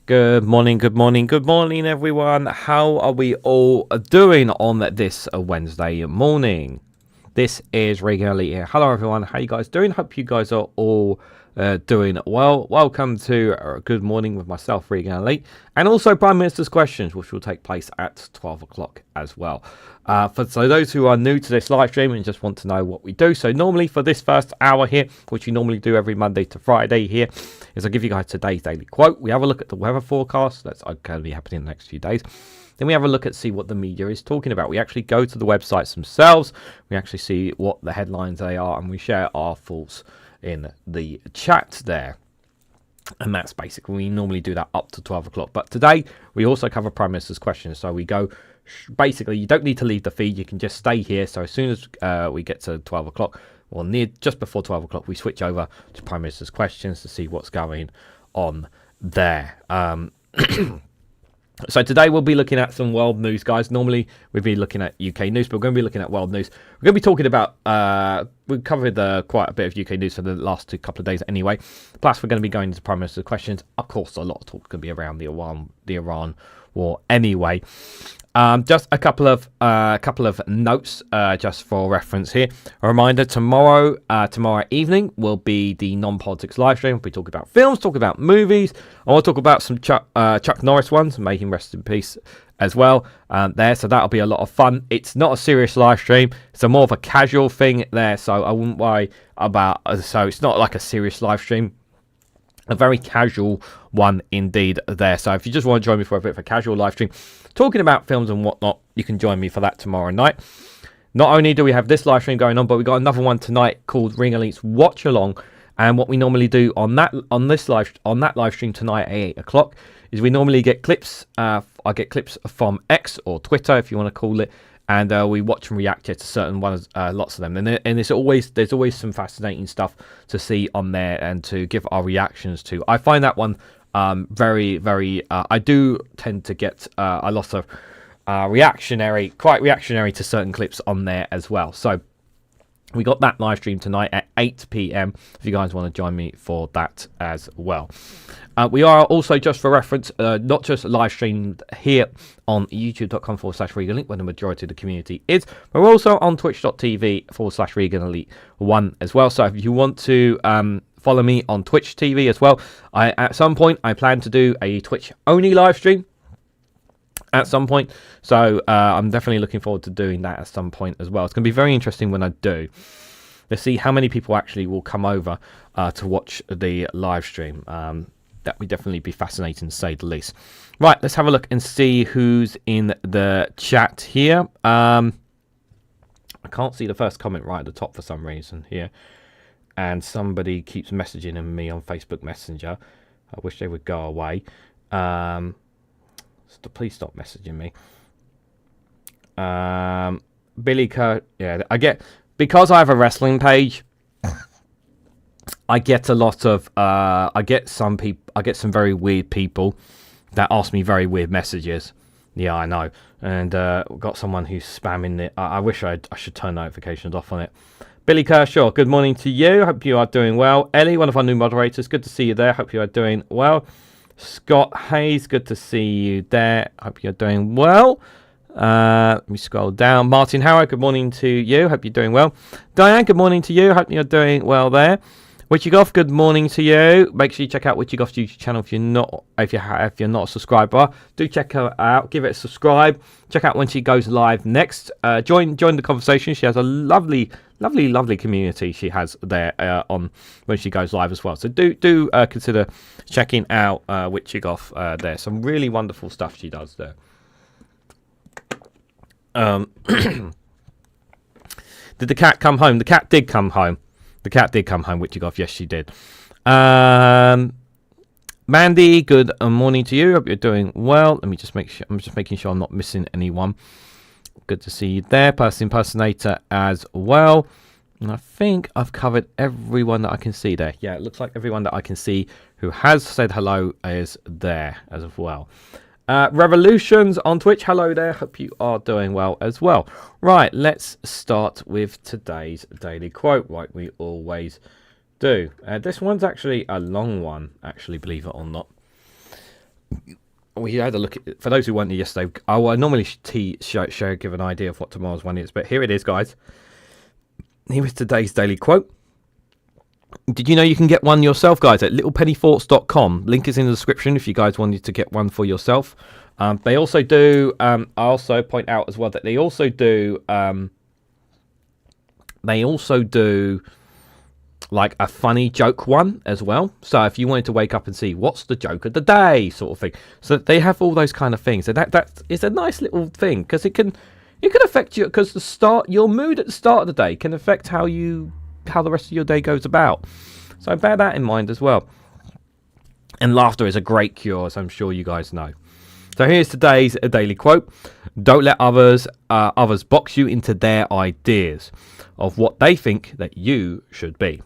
Good morning, good morning, good morning, everyone. How are we all doing on this Wednesday morning? This is Reganelite here. Hello, everyone. How you guys doing? Hope you guys are all doing well. Welcome to Good Morning with myself, Reganelite, and also Prime Minister's Questions, which will take place at 12 o'clock as well. So those who are new to this live stream and just want to know what we do, so normally for this first hour here, which we normally do every Monday to Friday here, is I'll give you guys today's daily quote. We have a look at the weather forecast. That's going to be happening in the next few days. Then we have a look at see what the media is talking about. We actually go to the websites themselves. We actually see what the headlines they are, and we share our thoughts in the chat there. And that's basically, we normally do that up to 12 o'clock. But today, we also cover Prime Minister's Questions. So we go, basically, you don't need to leave the feed. You can just stay here. So as soon as we get to 12 o'clock, or just before 12 o'clock, we switch over to Prime Minister's Questions to see what's going on there. So today we'll be looking at some world news, guys. Normally we'd be looking at UK news, but we're going to be looking at world news. We're going to be talking about, we've covered quite a bit of UK news for the last couple of days anyway. Plus we're going to be going into Prime Minister's Questions. Of course, a lot of talk is going to be around the Iran war anyway. Just a couple of notes just for reference here. A reminder: tomorrow evening will be the non-politics live stream. We'll be talking about films, talk about movies. I want to talk about some Chuck Norris ones. May him rest in peace as well. There, so that'll be a lot of fun. It's not a serious live stream. It's more of a casual thing there. So I wouldn't worry about. So it's not like a serious live stream. A very casual one indeed there. So if you just want to join me for a bit of a casual live stream talking about films and whatnot, you can join me for that tomorrow night. Not only do we have this live stream going on, but we got another one tonight called Reganelite's Watch Along. And what we normally do on that live stream tonight at 8 o'clock is we normally get clips. I get clips from X or Twitter, if you want to call it, and we watch and react to certain ones, lots of them. And there's always some fascinating stuff to see on there and to give our reactions to. I find that one very, very. I do tend to get a lot of quite reactionary to certain clips on there as well. So we got that live stream tonight at 8 p.m. if you guys want to join me for that as well. We are also, just for reference, not just live streamed here on youtube.com/Reganelite, where the majority of the community is, but we're also on twitch.tv/Reganelite1 as well. So if you want to follow me on Twitch TV as well, at some point I plan to do a Twitch only live stream at some point, so I'm definitely looking forward to doing that at some point as well. It's going to be very interesting when I do. Let's see how many people actually will come over to watch the live stream. That would definitely be fascinating to say the least. Right, let's have a look and see who's in the chat here. I can't see the first comment right at the top for some reason here, and somebody keeps messaging me on Facebook Messenger. I wish they would go away. Please stop messaging me. Billy Kerr, yeah, because I have a wrestling page, I get a lot of I get some very weird people that ask me very weird messages. Yeah, I know. And we've got someone who's spamming it. I wish I should turn notifications off on it. Billy Kershaw, good morning to you. Hope you are doing well. Ellie, one of our new moderators, good to see you there. Hope you are doing well. Scott Hayes, good to see you there. Hope you're doing well. Let me scroll down. Martin Howard, good morning to you. Hope you're doing well. Diane, good morning to you. Hope you're doing well there. Witchygoff, good morning to you. Make sure you check out Witchygoff's YouTube channel if you're not a subscriber. Do check her out. Give it a subscribe. Check out when she goes live next. Join the conversation. She has a lovely community she has there on when she goes live as well. So do consider checking out Witchygoff there. Some really wonderful stuff she does there. Did the cat come home? The cat did come home. The cat did come home, Witchygoff. Yes, she did. Mandy, good morning to you. Hope you're doing well. Let me just make sure. I'm just making sure I'm not missing anyone. Good to see you there. Person impersonator as well. And I think I've covered everyone that I can see there. Yeah, it looks like everyone that I can see who has said hello is there as well. Revolutions on Twitch, hello there. Hope you are doing well as well. Right, let's start with today's daily quote, like we always do. This one's actually a long one, actually, believe it or not. we had a look at, for those who weren't here yesterday, I normally give an idea of what tomorrow's one is, but here it is, guys. Here is today's daily quote. Did you know you can get one yourself, guys, at littlepennythoughts.com? Link is in the description if you guys wanted to get one for yourself. They also do, I also point out as well that they also do like a funny joke one as well. So if you wanted to wake up and see what's the joke of the day sort of thing. So they have all those kind of things. And that is a nice little thing because it can affect you, because your mood at the start of the day can affect how the rest of your day goes about. So bear that in mind as well. And laughter is a great cure, as I'm sure you guys know. So here's today's daily quote. Don't let others box you into their ideas of what they think that you should be.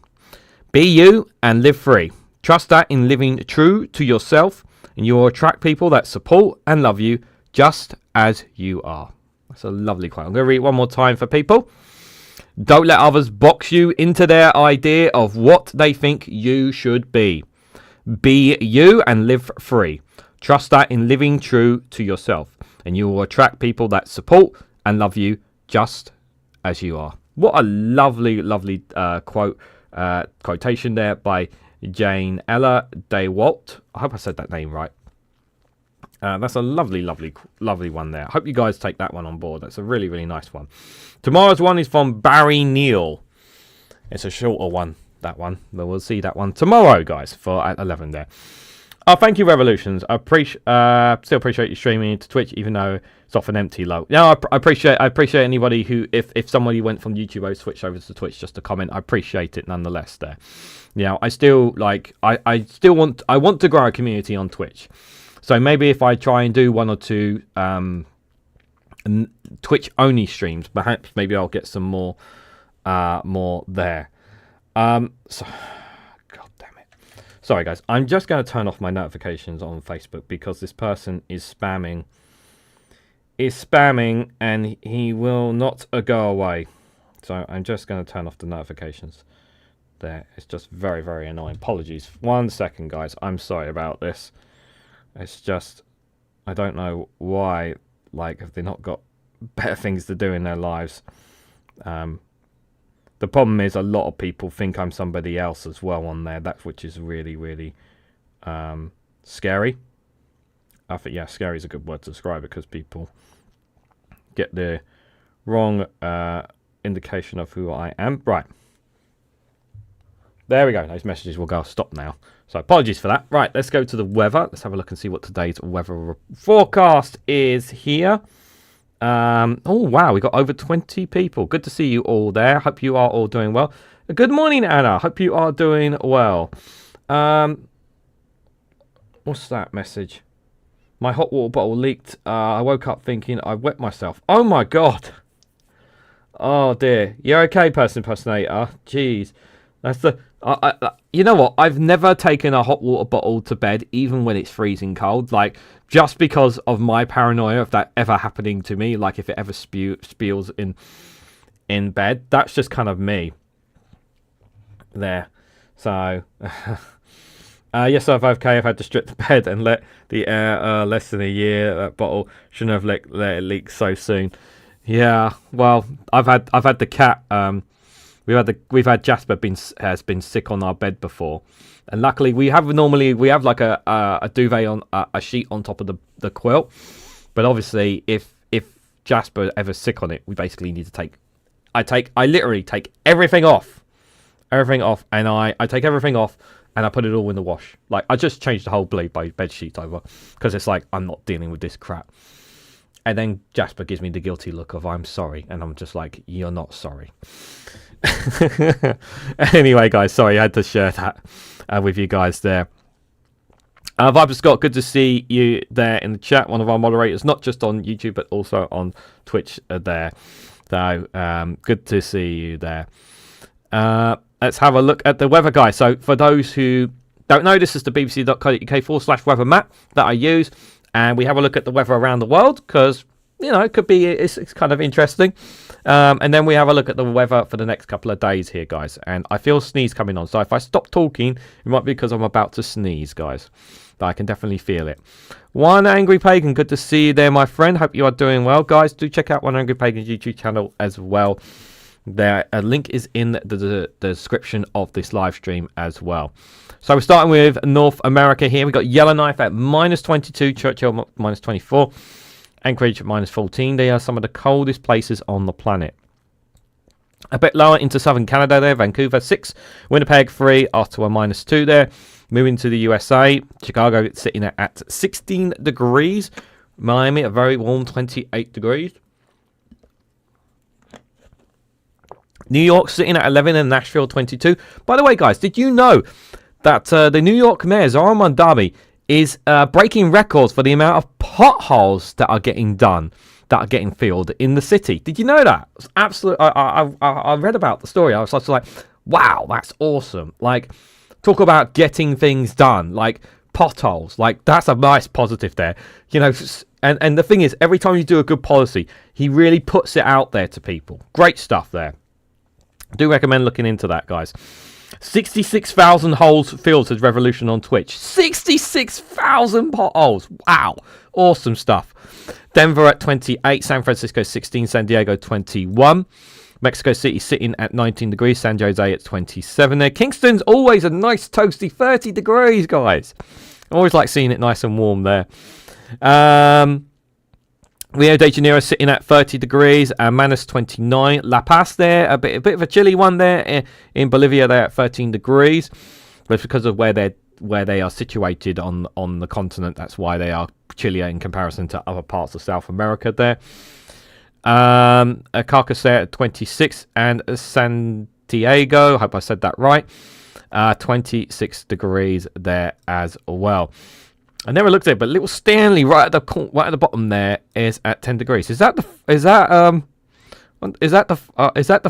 Be you and live free. Trust that in living true to yourself, and you will attract people that support and love you just as you are. That's a lovely quote. I'm going to read it one more time for people. Don't let others box you into their idea of what they think you should be. Be you and live free. Trust that in living true to yourself, and you will attract people that support and love you just as you are. What a lovely, lovely quotation there by Jane Ella DeWalt. I hope I said that name right. That's a lovely, lovely, lovely one there. I hope you guys take that one on board. That's a really, really nice one. Tomorrow's one is from Barry Neal. It's a shorter one, that one. But we'll see that one tomorrow, guys, for at 11 there. Thank you, Revolutions. I still appreciate you streaming into Twitch, even though it's often empty low. No, I appreciate anybody who, if somebody went from YouTube over switched over to Twitch just to comment, I appreciate it nonetheless there. I still want to grow a community on Twitch. So maybe if I try and do one or two Twitch only streams, perhaps maybe I'll get some more there. Sorry, guys. I'm just going to turn off my notifications on Facebook because this person is spamming, and he will not go away. So I'm just going to turn off the notifications there. It's just very, very annoying. Apologies. 1 second, guys. I'm sorry about this. It's just, I don't know why, have they not got better things to do in their lives? The problem is a lot of people think I'm somebody else as well on there, which is really, really scary. I think, scary is a good word to describe it, because people get the wrong indication of who I am. Right. There we go. Those messages will go stop now. So apologies for that. Right, let's go to the weather. Let's have a look and see what today's weather forecast is here. Oh, wow. We got over 20 people. Good to see you all there. Hope you are all doing well. Good morning, Anna. Hope you are doing well. What's that message? My hot water bottle leaked. I woke up thinking I wet myself. Oh, my God. Oh, dear. You're okay, impersonator. Jeez. That's the... you know what? I've never taken a hot water bottle to bed, even when it's freezing cold. Just because of my paranoia of that ever happening to me. If it ever spills in bed. That's just kind of me. There. So... yes, I've had to strip the bed and let the air less than a year. That bottle shouldn't have let it leak so soon. Yeah, well, I've had the cat. We've had Jasper has been sick on our bed before, and luckily we have like a duvet on a sheet on top of the quilt. But obviously, if Jasper ever sick on it, we basically need to I literally take everything off, and I take everything off. And I put it all in the wash. I just changed the whole bed sheet over. Because it's I'm not dealing with this crap. And then Jasper gives me the guilty look of, I'm sorry. And I'm just like, you're not sorry. Anyway, guys, sorry. I had to share that with you guys there. Viper Scott, good to see you there in the chat. One of our moderators, not just on YouTube, but also on Twitch there. So, good to see you there. Let's have a look at the weather, guys. So for those who don't know, this is the bbc.co.uk /weather map that I use. And we have a look at the weather around the world because you know, it could be, it's kind of interesting. And then we have a look at the weather for the next couple of days here, guys. And I feel sneeze coming on. So if I stop talking, it might be because I'm about to sneeze, guys. But I can definitely feel it. One Angry Pagan, good to see you there, my friend. Hope you are doing well, guys. Do check out One Angry Pagan's YouTube channel as well. There, a link is in the description of this live stream as well. So we're starting with North America here. We've got Yellowknife at -22, Churchill -24, Anchorage at -14. They are some of the coldest places on the planet. A bit lower into southern Canada there. Vancouver 6, Winnipeg 3, Ottawa -2 there. Moving to the USA, Chicago sitting at 16 degrees. Miami a very warm 28 degrees. New York sitting at 11 and Nashville 22. By the way, guys, did you know that the New York mayor, Zohran Mamdani, is breaking records for the amount of potholes that are getting done, that are getting filled in the city? Did you know that? It's absolutely. I read about the story. I was just like, wow, that's awesome. Like, talk about getting things done, like potholes. Like, that's a nice positive there, you know. And the thing is, every time you do a good policy, he really puts it out there to people. Great stuff there. I do recommend looking into that, guys. 66,000 holes filled, says Revolution on Twitch. 66,000 potholes. Wow. Awesome stuff. Denver at 28. San Francisco 16. San Diego 21. Mexico City sitting at 19 degrees. San Jose at 27 there. Kingston's always a nice toasty 30 degrees, guys. I always like seeing it nice and warm there. Rio de Janeiro sitting at 30 degrees, -29. La Paz there, a bit of a chilly one there. In Bolivia, they're at 13 degrees. But it's because of where they are situated on the continent. That's why they are chillier in comparison to other parts of South America there. Caracas there at 26, and Santiago, hope I said that right, 26 degrees there as well. I never looked at it, but little Stanley right at the bottom there is at 10 degrees. Is that the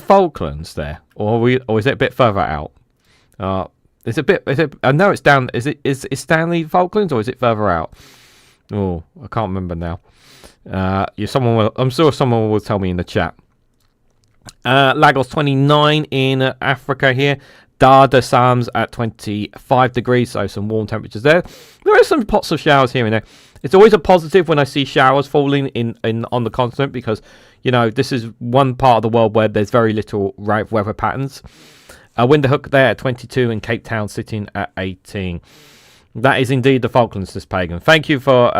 Falklands there, or is it a bit further out? Is it? I know it's down. Is Stanley Falklands, or is it further out? Oh, I can't remember now. I'm sure someone will tell me in the chat. Lagos 29 in Africa here. Dar es Salaam's at 25 degrees, so some warm temperatures there. There are some pots of showers here and there. It's always a positive when I see showers falling on the continent, because, you know, this is one part of the world where there's very little weather patterns. Windhoek there at 22, and Cape Town sitting at 18. That is indeed the Falklands, this pagan. Thank you for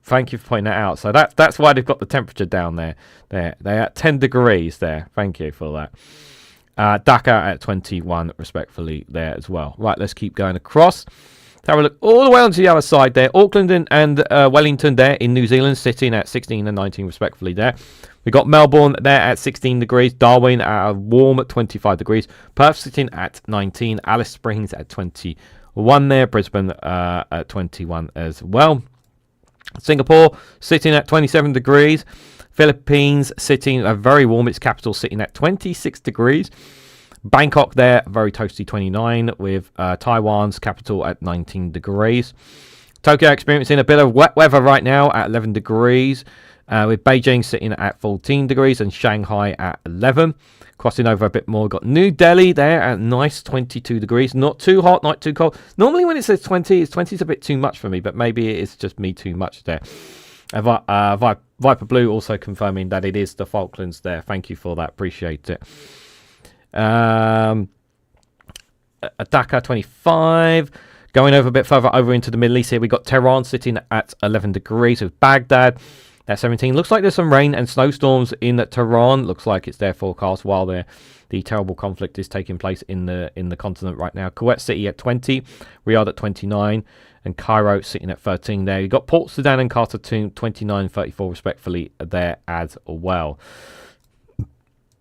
pointing that out. So that's why they've got the temperature down there. They're at 10 degrees there. Thank you for that. Dakar at 21, respectfully, there as well. Right, let's keep going across. Let's have a look all the way onto the other side there. Auckland and Wellington there in New Zealand sitting at 16 and 19, respectfully, there. We've got Melbourne there at 16 degrees. Darwin at a warm at 25 degrees. Perth sitting at 19. Alice Springs at 21 there. Brisbane at 21 as well. Singapore sitting at 27 degrees. Philippines sitting very warm. Its capital sitting at 26 degrees. Bangkok there, very toasty 29, with Taiwan's capital at 19 degrees. Tokyo experiencing a bit of wet weather right now at 11 degrees, with Beijing sitting at 14 degrees and Shanghai at 11. Crossing over a bit more, got New Delhi there at nice 22 degrees. Not too hot, not too cold. Normally when it says 20, 20 is a bit too much for me, but maybe it's just me too much there. Viper Blue also confirming that it is the Falklands there. Thank you for that. Appreciate it. Dhaka 25. Going over a bit further over into the Middle East here, we got Tehran sitting at 11 degrees with Baghdad at 17. Looks like there's some rain and snowstorms in Tehran. Looks like it's their forecast while the terrible conflict is taking place in the continent right now. Kuwait City at 20. Riyadh at 29. And Cairo sitting at 13 there. You've got Port Sudan and Khartoum 29 and 34 respectfully there as well.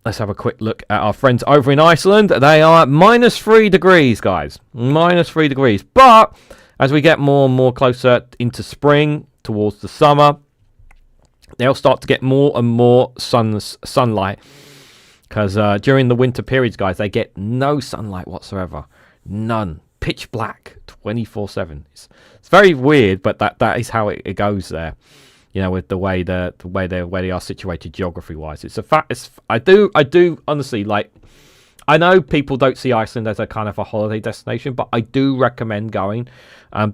Let's have a quick look at our friends over in Iceland. They are at -3 degrees, guys. -3 degrees. But as we get more and more closer into spring, towards the summer, they'll start to get more and more sunlight. Because during the winter periods, guys, they get no sunlight whatsoever. None. Pitch black 24/7. It's very weird, but that is how it goes there. you know, with the way they are situated geography wise. It's a fact. I do honestly like. I know people don't see Iceland as a kind of a holiday destination, but I do recommend going.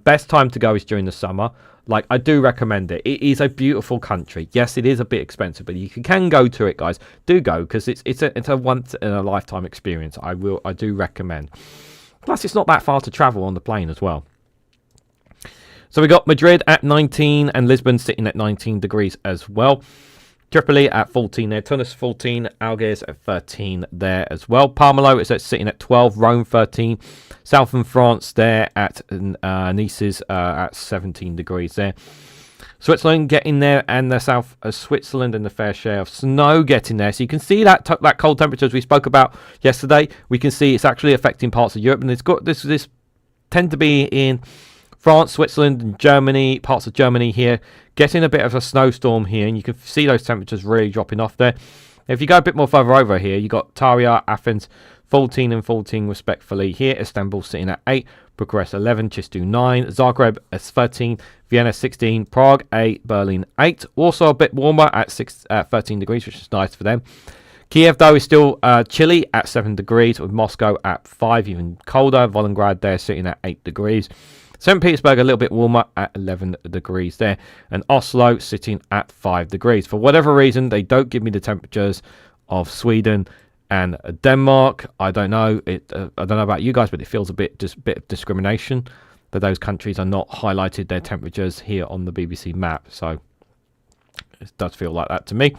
Best time to go is during the summer. Like, I do recommend it. It is a beautiful country. Yes, it is a bit expensive, but you can go to it, guys. Do go, because it's a once in a lifetime experience. I do recommend. Plus, it's not that far to travel on the plane as well. So we got Madrid at 19 and Lisbon sitting at 19 degrees as well. Tripoli at 14 there, Tunis 14, Algiers at 13 there as well. Parmelo is sitting at 12, Rome 13, southern France there at Nice is at 17 degrees there. Switzerland getting there, and the south of Switzerland and the fair share of snow getting there. So you can see that cold temperatures we spoke about yesterday. We can see it's actually affecting parts of Europe, and it's got this tend to be in France, Switzerland, and Germany, parts of Germany here, getting a bit of a snowstorm here, and you can see those temperatures really dropping off there. If you go a bit more further over here, you got Tarija, Athens, 14 and 14 respectfully here, Istanbul sitting at 8, Bucharest 11, Chistu 9, Zagreb at 13, Vienna 16, Prague 8, Berlin 8, also a bit warmer at 13 degrees, which is nice for them. Kiev, though, is still chilly at 7 degrees, with Moscow at 5, even colder. Volgograd there sitting at 8 degrees. St. Petersburg a little bit warmer at 11 degrees there, and Oslo sitting at 5 degrees. For whatever reason, they don't give me the temperatures of Sweden and Denmark. I don't know. I don't know about you guys, but it feels a bit of discrimination that those countries are not highlighted their temperatures here on the BBC map. So it does feel like that to me.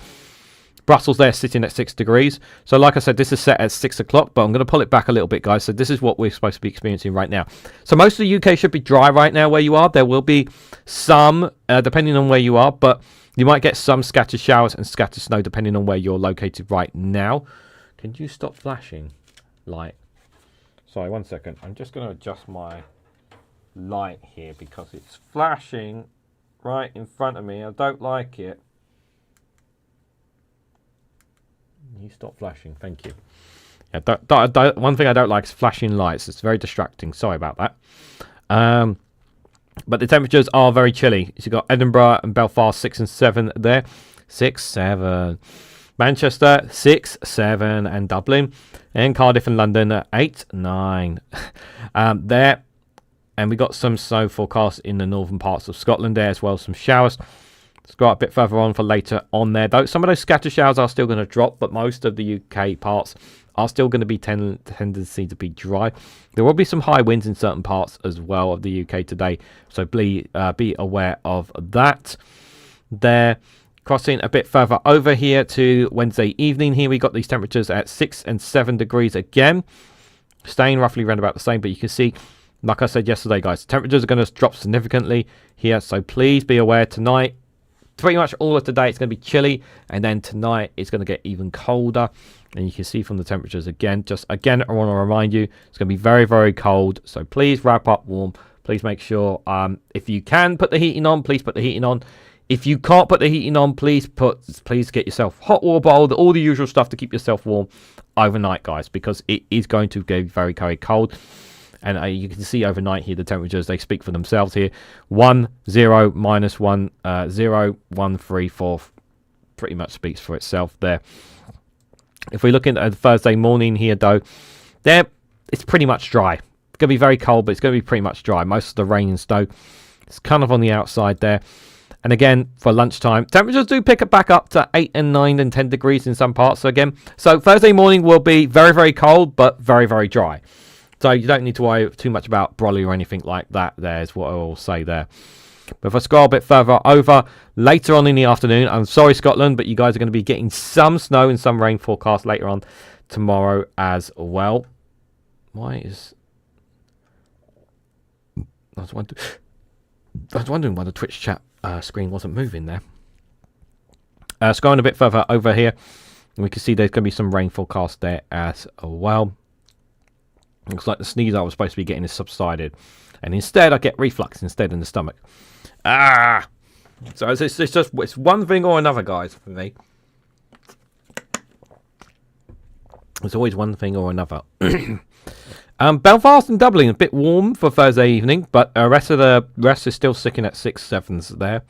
Brussels there sitting at 6 degrees. So like I said, this is set at 6 o'clock, but I'm going to pull it back a little bit, guys. So this is what we're supposed to be experiencing right now. So most of the UK should be dry right now where you are. There will be some, depending on where you are, but you might get some scattered showers and scattered snow depending on where you're located right now. Can you stop flashing light? Sorry, one second. I'm just going to adjust my light here because it's flashing right in front of me. I don't like it. You stop flashing, thank you. Yeah, one thing I don't like is flashing lights. It's very distracting. Sorry about that. But the temperatures are very chilly. So you've got Edinburgh and Belfast 6 and 7 there. 6, 7. Manchester 6, 7, and Dublin, and Cardiff and London at 8, 9 there. And we got some snow forecast in the northern parts of Scotland there as well, some showers. Let's go a bit further on for later on there, though. Some of those scatter showers are still going to drop, but most of the UK parts are still going to be tendency to be dry. There will be some high winds in certain parts as well of the UK today, so be aware of that. There, crossing a bit further over here to Wednesday evening. Here we got these temperatures at 6 and 7 degrees again, staying roughly around about the same. But you can see, like I said yesterday, guys, temperatures are going to drop significantly here, so please be aware tonight. Pretty much all of today it's going to be chilly, and then tonight it's going to get even colder, and you can see from the temperatures again, I want to remind you, it's going to be very, very cold, so please wrap up warm. Please make sure, if you can put the heating on, please put the heating on. If you can't put the heating on, please get yourself hot water bottle, all the usual stuff to keep yourself warm overnight, guys, because it is going to get very, very cold. And you can see overnight here the temperatures, they speak for themselves here. 1, 0, minus 1, 0, 1, 3, 4. Pretty much speaks for itself there. If we look at Thursday morning here, though, it's pretty much dry. It's going to be very cold, but it's going to be pretty much dry. Most of the rain and snow, it's kind of on the outside there. And again, for lunchtime, temperatures do pick it back up to 8 and 9 and 10 degrees in some parts. So Thursday morning will be very, very cold, but very, very dry. So you don't need to worry too much about brolly or anything like that. There's what I will say there. But if I scroll a bit further over, later on in the afternoon, I'm sorry, Scotland, but you guys are going to be getting some snow and some rain forecast later on tomorrow as well. I was wondering why the Twitch chat screen wasn't moving there. Scrolling a bit further over here, we can see there's going to be some rain forecast there as well. Looks like the sneeze I was supposed to be getting is subsided, and instead I get reflux instead in the stomach. So it's one thing or another, guys, for me. It's always one thing or another. Belfast and Dublin a bit warm for Thursday evening, but the rest is still sticking at 6, 7s there.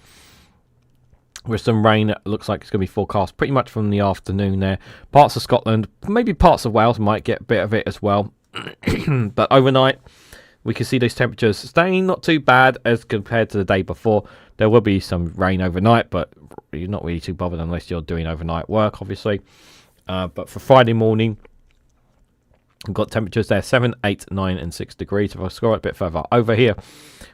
with some rain. It looks like it's going to be forecast pretty much from the afternoon there. Parts of Scotland, maybe parts of Wales might get a bit of it as well. But overnight, we can see those temperatures staying not too bad as compared to the day before. There will be some rain overnight, but you're not really too bothered unless you're doing overnight work, obviously. But for Friday morning, we've got temperatures there 7, 8, 9 and 6 degrees. If I scroll a bit further over here,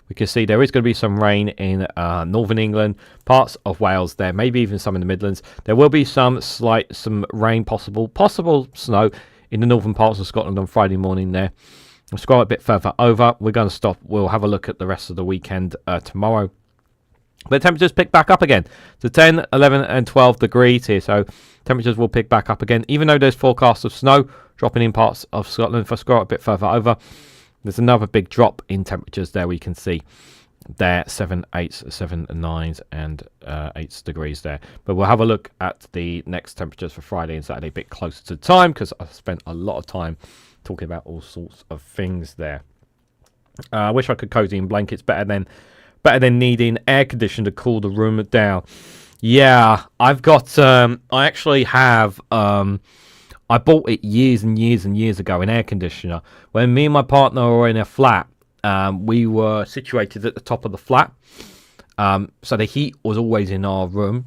we can see there is going to be some rain in northern England, parts of Wales there, maybe even some in the Midlands. There will be some rain, possible snow in the northern parts of Scotland on Friday morning there. We'll scroll a bit further over. We're going to stop. We'll have a look at the rest of the weekend tomorrow. The temperatures pick back up again to 10, 11 and 12 degrees here. So temperatures will pick back up again, even though there's forecasts of snow dropping in parts of Scotland. If I scroll a bit further over, there's another big drop in temperatures there. We can see there 7, 8, 7, 9 and 8 degrees there. But we'll have a look at the next temperatures for Friday and Saturday a bit closer to time, because I've spent a lot of time talking about all sorts of things there. I wish I could cozy in blankets better than needing air conditioning to cool the room down. Yeah, I've got I actually have I bought it years and years and years ago, an air conditioner. When me and my partner were in a flat, we were situated at the top of the flat, so the heat was always in our room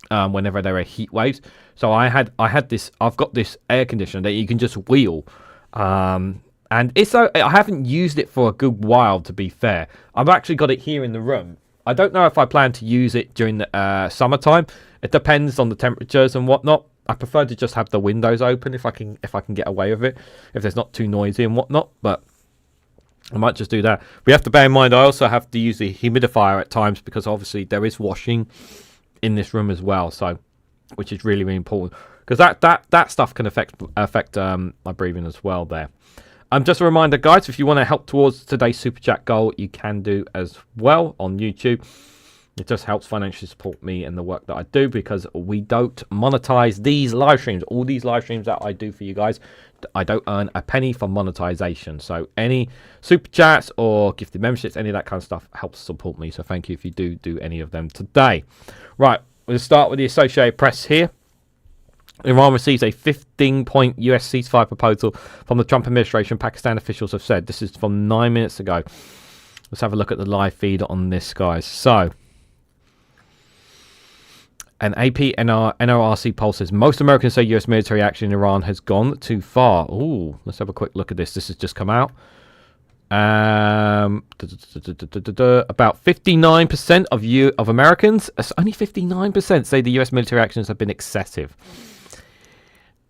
whenever there were heat waves. So I've got this air conditioner that you can just wheel. And I haven't used it for a good while, to be fair. I've actually got it here in the room. I don't know if I plan to use it during the summertime. It depends on the temperatures and whatnot. I prefer to just have the windows open if I can get away with it, if there's not too noisy and whatnot. But I might just do that. We have to bear in mind I also have to use the humidifier at times, because obviously there is washing in this room as well. So, which is really, really important, because that stuff can affect my breathing as well there. Just a reminder, guys, if you want to help towards today's Super Chat goal, you can do as well on YouTube. It just helps financially support me and the work that I do, because we don't monetize these live streams. All these live streams that I do for you guys, I don't earn a penny for monetization. So any Super Chats or gifted memberships, any of that kind of stuff helps support me. So thank you if you do any of them today. Right, we'll start with the Associated Press here. Iran receives a 15-point US ceasefire proposal from the Trump administration, Pakistan officials have said. This is from 9 minutes ago. Let's have a look at the live feed on this, guys. So, an NRC poll says most Americans say US military action in Iran has gone too far. Ooh, let's have a quick look at this. This has just come out. About 59% of Americans, only 59%, say the US military actions have been excessive.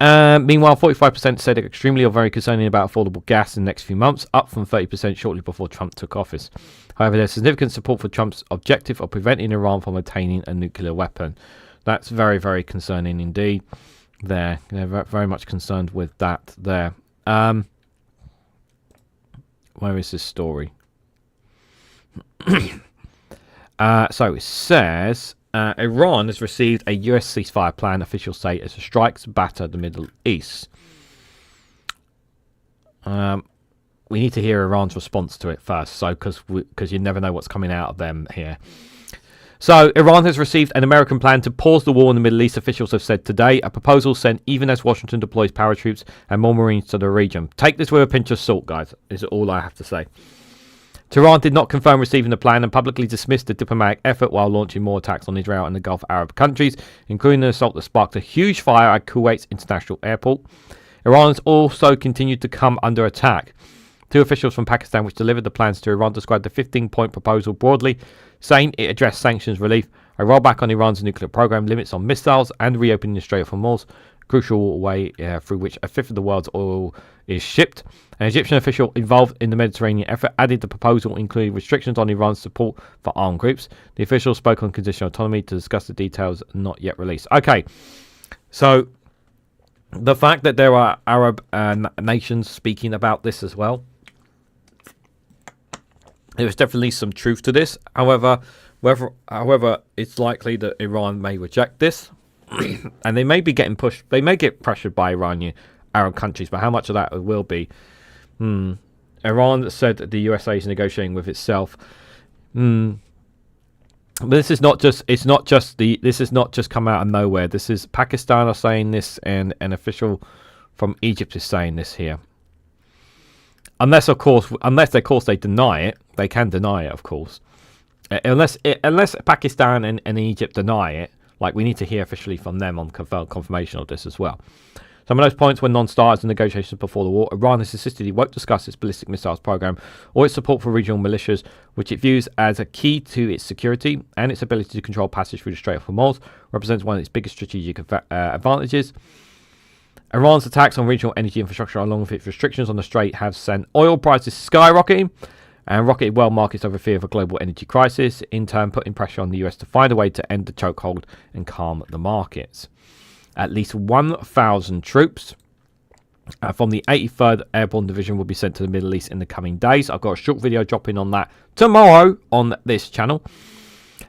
Meanwhile, 45% said they're extremely or very concerning about affordable gas in the next few months, up from 30% shortly before Trump took office. However, there's significant support for Trump's objective of preventing Iran from attaining a nuclear weapon. That's very, very concerning indeed. They're very much concerned with that there. Where is this story? So it says Iran has received a US ceasefire plan, officials say, as it strikes batter the Middle East. We need to hear Iran's response to it first, so because you never know what's coming out of them here. So Iran has received an American plan to pause the war in the Middle East, officials have said today. A proposal sent even as Washington deploys paratroops and more Marines to the region. Take this with a pinch of salt, guys, is all I have to say. Tehran did not confirm receiving the plan and publicly dismissed the diplomatic effort while launching more attacks on Israel and the Gulf Arab countries, including an assault that sparked a huge fire at Kuwait's international airport. Iran's also continued to come under attack. Two officials from Pakistan, which delivered the plans to Iran, described the 15-point proposal broadly, saying it addressed sanctions relief, a rollback on Iran's nuclear program, limits on missiles, and reopening the Strait of Hormuz, a crucial way through which a fifth of the world's oil is shipped. An Egyptian official involved in the Mediterranean effort added the proposal including restrictions on Iran's support for armed groups. The official spoke on conditional autonomy to discuss the details not yet released. Okay, so the fact that there are Arab nations speaking about this as well, there is definitely some truth to this. However, it's likely that Iran may reject this, and they may be getting pushed. They may get pressured by Iranian Arab countries, but how much of that will be? Iran said that the USA is negotiating with itself. But this is not just. It's not just the. This is not just come out of nowhere. This is Pakistan are saying this, and an official from Egypt is saying this here. Unless of course they deny it. They can deny it, of course. Unless Pakistan and Egypt deny it, like, we need to hear officially from them on confirmation of this as well. Some of those points were non-starters in negotiations before the war. Iran has insisted it won't discuss its ballistic missiles program or its support for regional militias, which it views as a key to its security, and its ability to control passage through the Strait of Hormuz represents one of its biggest strategic advantages. Iran's attacks on regional energy infrastructure, along with its restrictions on the strait, have sent oil prices skyrocketing and rocketed world markets over fear of a global energy crisis, in turn putting pressure on the US to find a way to end the chokehold and calm the markets. At least 1,000 troops from the 83rd Airborne Division will be sent to the Middle East in the coming days. I've got a short video dropping on that tomorrow on this channel.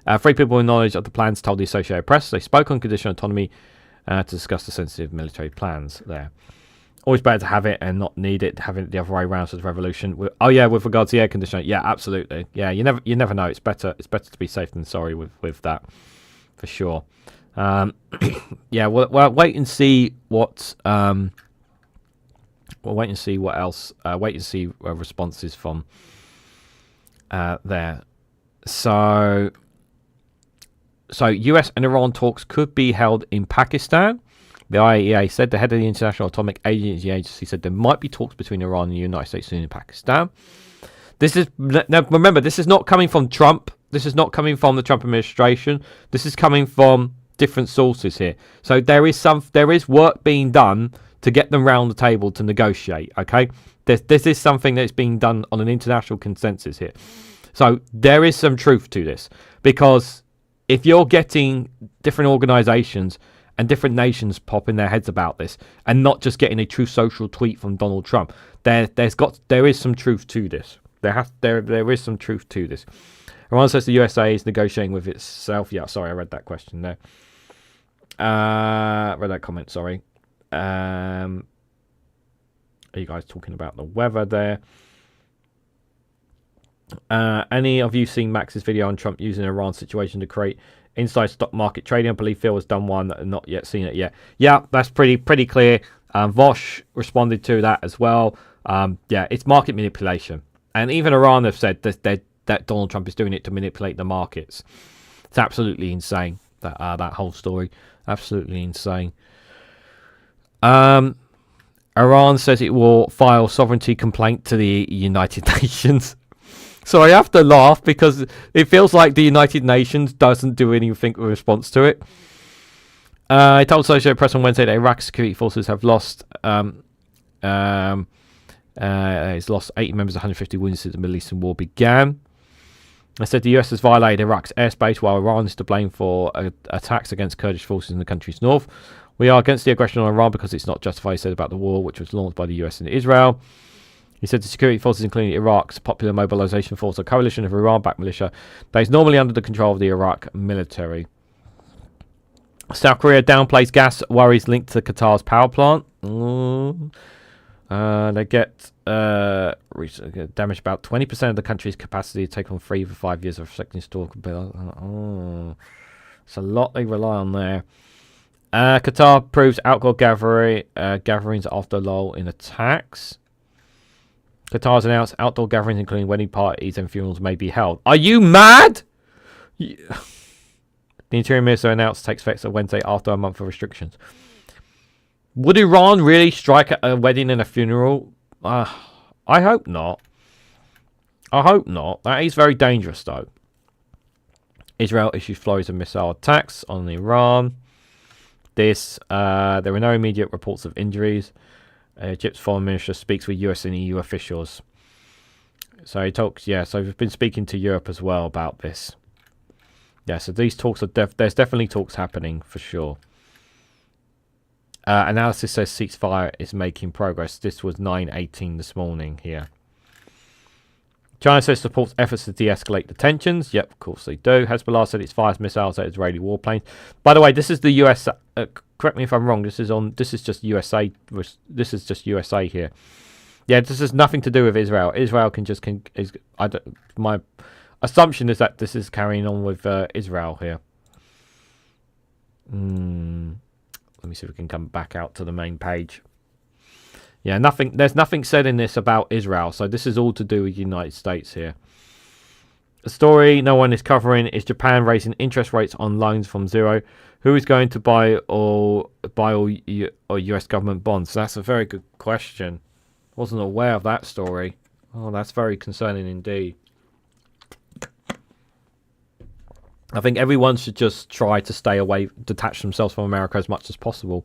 3 people with knowledge of the plans told the Associated Press they spoke on conditional autonomy to discuss the sensitive military plans there. Always better to have it and not need it, having it the other way around as revolution. Oh yeah, with regards to the air conditioner, yeah, absolutely. Yeah, you never know. It's better to be safe than sorry with that, for sure. Yeah, we'll wait and see what we'll wait and see what else. Wait and see responses from there. So US and Iran talks could be held in Pakistan. The IAEA said the head of the International Atomic Agency said there might be talks between Iran and the United States soon in Pakistan. Now remember, this is not coming from Trump. This is not coming from the Trump administration. This is coming from different sources here. So there is work being done to get them round the table to negotiate. Okay, this is something that's being done on an international consensus here. So there is some truth to this, because if you're getting different organizations and different nations popping their heads about this, and not just getting a true social tweet from Donald Trump, there is some truth to this. There is some truth to this. Iran says the USA is negotiating with itself. Yeah, sorry, I read that question there. Read that comment, sorry. Are you guys talking about the weather there? Any of you seen Max's video on Trump using Iran situation to create inside stock market trading? I believe Phil has done one, not yet seen it yet. Yeah, that's pretty clear. Vosh responded to that as well. Yeah, it's market manipulation. And even Iran have said that Donald Trump is doing it to manipulate the markets. It's absolutely insane, that whole story. Absolutely insane. Iran says it will file sovereignty complaint to the United Nations. So I have to laugh, because it feels like the United Nations doesn't do anything in response to it. I told Associated Press on Wednesday that Iraqi security forces have lost it's lost 80 members, 150 wounded since the Middle Eastern war began. I said the US has violated Iraq's airspace, while Iran is to blame for attacks against Kurdish forces in the country's north. We are against the aggression on Iran because it's not justified, he said about the war, which was launched by the US and Israel. He said the security forces, including Iraq's Popular Mobilization Force, a coalition of Iran-backed militia that is normally under the control of the Iraq military. South Korea downplays gas worries linked to Qatar's power plant. They get damaged about 20% of the country's capacity to take on 3 for 5 years of restricting store. It's a lot they rely on there. Qatar proves outdoor gatherings after lull in attacks. Qatar's announced outdoor gatherings, including wedding parties and funerals, may be held. Are you mad? The Interior Minister announced takes effect on Wednesday after a month of restrictions. Would Iran really strike at a wedding and a funeral? I hope not. I hope not. That is very dangerous, though. Israel issues flurries of missile attacks on Iran. There are no immediate reports of injuries. Egypt's foreign minister speaks with US and EU officials. So he talks, yeah, so we've been speaking to Europe as well about this. Yeah, so these talks are there's definitely talks happening for sure. Analysis says ceasefire is making progress. This was 9:18 this morning here. China says supports efforts to de-escalate the tensions. Yep, of course they do. Hezbollah said it fires missiles at Israeli warplanes. By the way, this is the US. Correct me if I'm wrong. This is just USA. This is just USA here. Yeah, this has nothing to do with Israel. Israel can assumption is that this is carrying on with Israel here. Let me see if we can come back out to the main page. Yeah, there's nothing said in this about Israel, so this is all to do with the United States here. The story no one is covering is Japan raising interest rates on loans from zero. Who is going to buy all US government bonds? That's a very good question. Wasn't aware of that story. Oh, that's very concerning indeed. I think everyone should just try to stay away, detach themselves from America as much as possible.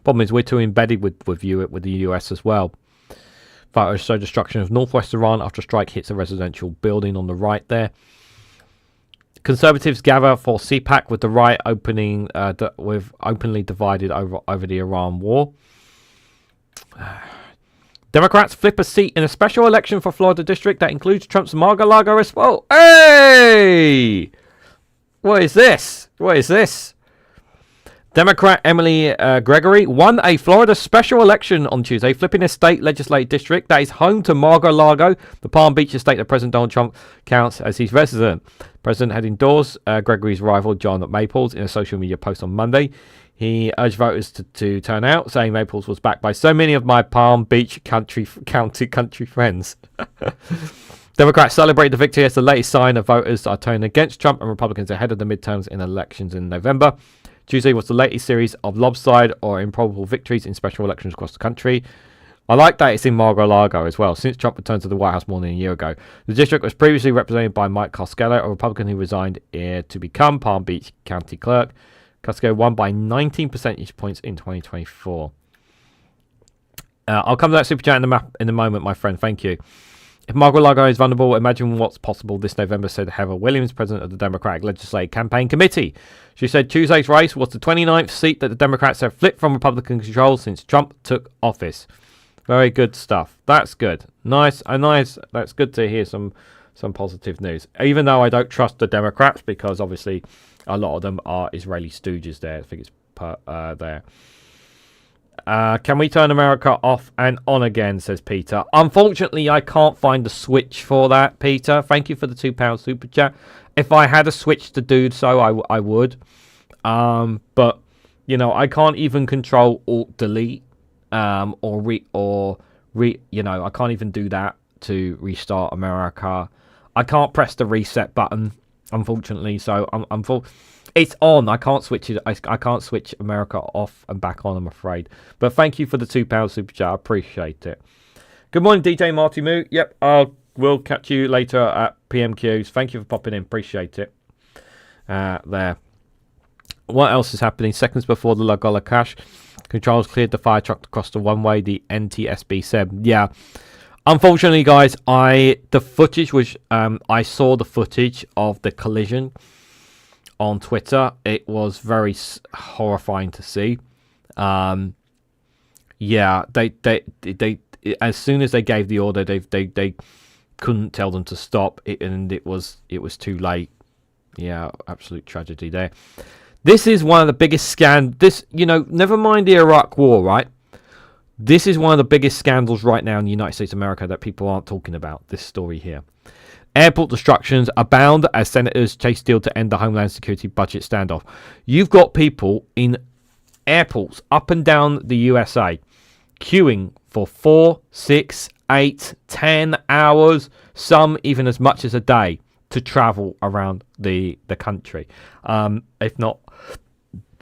Problem is, we're too embedded with the US as well. Photos show destruction of northwest Iran after strike hits a residential building on the right there. Conservatives gather for CPAC with the right openly divided over the Iran war. Democrats flip a seat in a special election for Florida district that includes Trump's Mar-a-Lago as well. Hey! What is this? What is this? Democrat Emily Gregory won a Florida special election on Tuesday, flipping a state legislative district that is home to Mar-a-Lago, the Palm Beach estate that President Donald Trump counts as his resident. The president had endorsed Gregory's rival, John Maples, in a social media post on Monday. He urged voters to turn out, saying Maples was backed by so many of my Palm Beach county friends. Democrats celebrate the victory as the latest sign of voters are turning against Trump and Republicans ahead of the midterms in elections in November. Tuesday was the latest series of lopsided or improbable victories in special elections across the country. I like that it's in Mar-a-Lago as well, since Trump returned to the White House more than a year ago. The district was previously represented by Mike Costello, a Republican who resigned to become Palm Beach County Clerk. Costello won by 19 percentage points in 2024. I'll come to that super chat in a moment, my friend. Thank you. If Mar-a-Lago is vulnerable, imagine what's possible this November, said Heather Williams, president of the Democratic Legislative Campaign Committee. She said Tuesday's race was the 29th seat that the Democrats have flipped from Republican control since Trump took office. Very good stuff. That's good. Nice. That's good to hear some positive news. Even though I don't trust the Democrats, because obviously a lot of them are Israeli stooges there. I think it's there. Can we turn America off and on again, says Peter. Unfortunately, I can't find the switch for that, Peter. Thank you for the £2 super chat. If I had a switch to do so, I would. But, I can't even control Alt-Delete I can't even do that to restart America. I can't press the reset button, unfortunately. So it's on. I can't switch it. I can't switch America off and back on, I'm afraid. But thank you for the £2 super chat. I appreciate it. Good morning, DJ Marty Moo. Yep, we'll catch you later at PMQs. Thank you for popping in. Appreciate it. There. What else is happening? Seconds before the Lagola crash, controls cleared the fire truck across the runway, the NTSB said. Yeah. Unfortunately, guys, the footage was I saw the footage of the collision on Twitter. It was very horrifying to see. Yeah, they as soon as they gave the order, they couldn't tell them to stop it, and it was too late. Yeah, absolute tragedy there. This is one of the biggest never mind the Iraq war, right? This is one of the biggest scandals right now in the United States of America that people aren't talking about, this story here. Airport destructions abound as senators chase deal to end the Homeland Security budget standoff. You've got people in airports up and down the USA queuing for 4, 6, 8, 10 hours, some even as much as a day, to travel around the country, if not,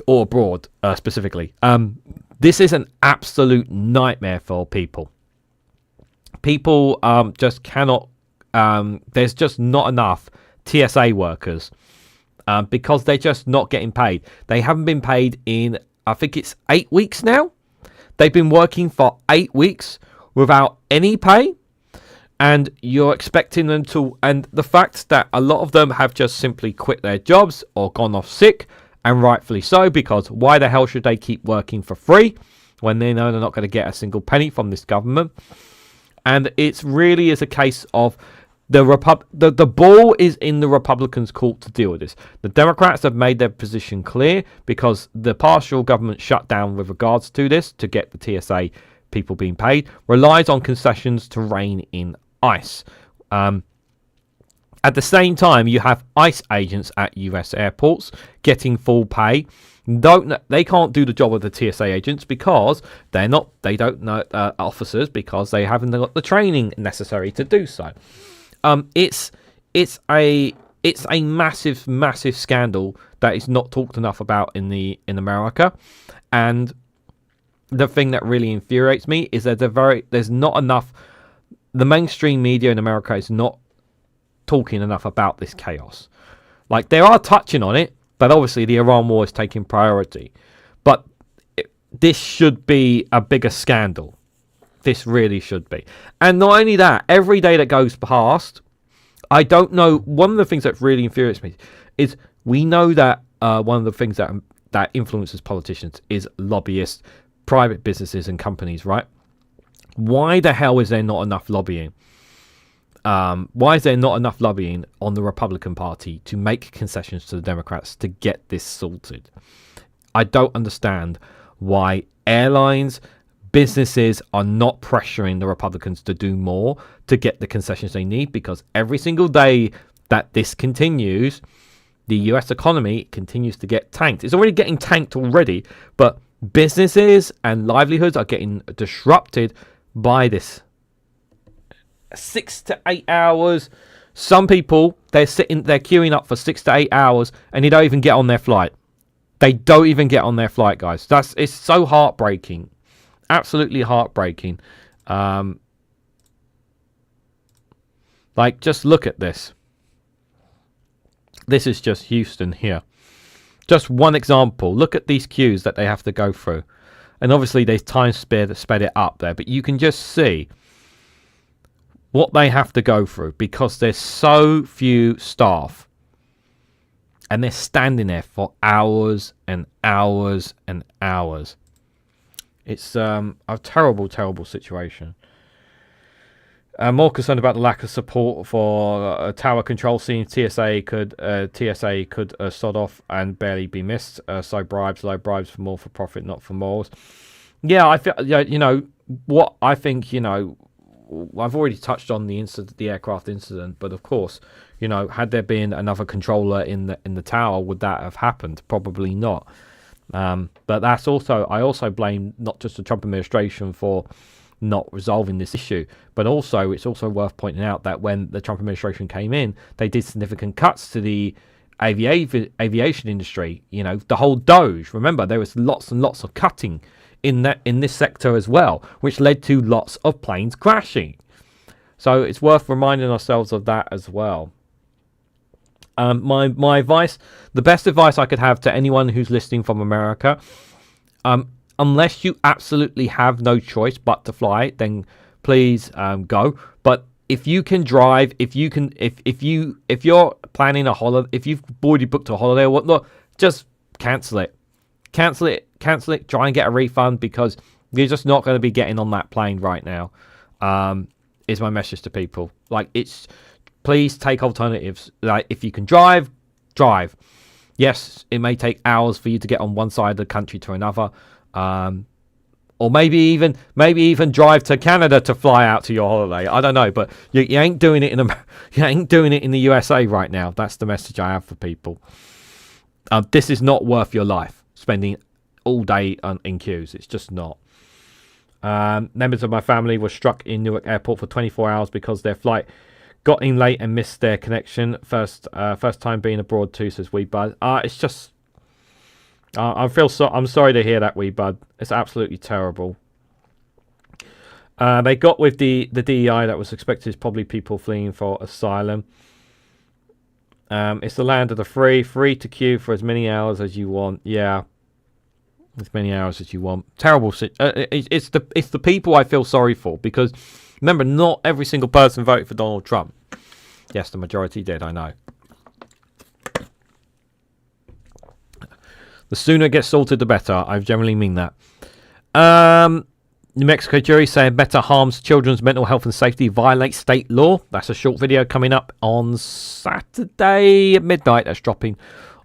or abroad specifically. This is an absolute nightmare for people. People just cannot, there's just not enough TSA workers because they're just not getting paid. They haven't been paid in, I think it's 8 weeks now. They've been working for 8 weeks without any pay. And you're expecting them to, and the fact that a lot of them have just simply quit their jobs or gone off sick, and rightfully so, because why the hell should they keep working for free when they know they're not going to get a single penny from this government? And it's really is a case of the ball is in the Republicans' court to deal with this. The Democrats have made their position clear because the partial government shutdown with regards to this, to get the TSA people being paid, relies on concessions to rein in ICE. And At the same time, you have ICE agents at US airports getting full pay. They can't do the job of the TSA agents because they don't know officers, because they haven't got the training necessary to do so. It's a massive scandal that is not talked enough about in America. And the thing that really infuriates me is that there's not enough. The mainstream media in America is not talking enough about this chaos. Like, they are touching on it, but obviously the Iran war is taking priority. But this should be a bigger scandal. This really should be. And not only that, every day that goes past, I don't know. One of the things that really infuriates me is we know that one of the things that influences politicians is lobbyists, private businesses and companies, right? Why the hell is there not enough lobbying? Why is there not enough lobbying on the Republican Party to make concessions to the Democrats to get this sorted? I don't understand why airlines, businesses are not pressuring the Republicans to do more to get the concessions they need, because every single day that this continues, the US economy continues to get tanked. It's already getting tanked already, but businesses and livelihoods are getting disrupted by this. 6 to 8 hours. Some people, they're queuing up for 6 to 8 hours and they don't even get on their flight. They don't even get on their flight, guys. It's so heartbreaking. Absolutely heartbreaking. Like, just look at this. This is just Houston here. Just one example. Look at these queues that they have to go through. And obviously there's time sped it up there, but you can just see what they have to go through because there's so few staff. And they're standing there for hours and hours and hours. It's a terrible, terrible situation. More concerned about the lack of support for tower control scene. TSA could sod off and barely be missed. So low bribes for more for profit, not for morals. Yeah, I feel. You know what I think. You know, I've already touched on the aircraft incident, but of course, you know, had there been another controller in the tower, would that have happened? Probably not. But that's also, I also blame not just the Trump administration for not resolving this issue, but also it's also worth pointing out that when the Trump administration came in, they did significant cuts to the aviation industry. You know, the whole Doge. Remember, there was lots and lots of cutting in this sector as well, which led to lots of planes crashing. So it's worth reminding ourselves of that as well. My advice, the best advice I could have to anyone who's listening from America, unless you absolutely have no choice but to fly, then please go. But if you can drive, if you're planning a holiday, if you've already booked a holiday or whatnot, just cancel it. Try and get a refund, because you're just not going to be getting on that plane right now. Is my message to people. Like, please take alternatives. Like, if you can drive. Yes, it may take hours for you to get on one side of the country to another. Or maybe even drive to Canada to fly out to your holiday. I don't know, but you ain't doing it in the USA right now. That's the message I have for people. This is not worth your life, spending all day in queues. It's just not. Members of my family were struck in Newark Airport for 24 hours because their flight got in late and missed their connection. First time being abroad too, says Wee Bud. It's just. I'm sorry to hear that, Wee Bud. It's absolutely terrible. They got with the DEI that was expected is probably people fleeing for asylum. It's the land of the free to queue for as many hours as you want. Yeah, as many hours as you want. Terrible. It's the people I feel sorry for, because remember, not every single person voted for Donald Trump. Yes, the majority did. I know. The sooner it gets sorted, the better. I generally mean that. New Mexico jury saying Meta harms children's mental health and safety, violates state law. That's a short video coming up on Saturday at midnight. That's dropping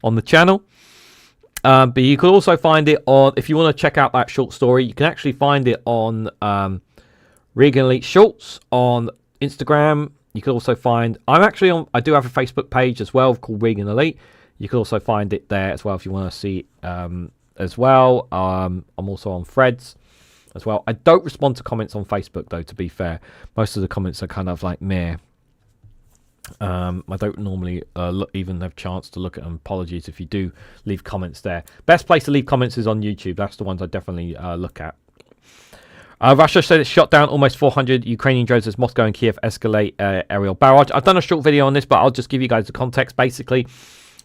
on the channel. But you can also find it on, if you want to check out that short story, you can actually find it on Reganelite Shorts on Instagram. You can also find, I do have a Facebook page as well called Reganelite. You can also find it there as well if you want to see as well. I'm also on Threads as well. I don't respond to comments on Facebook though, to be fair. Most of the comments are kind of like meh. I don't normally even have a chance to look at them. Apologies if you do leave comments there. Best place to leave comments is on YouTube. That's the ones I definitely look at. Russia said it shot down almost 400 Ukrainian drones as Moscow and Kiev escalate aerial barrage. I've done a short video on this, but I'll just give you guys the context basically.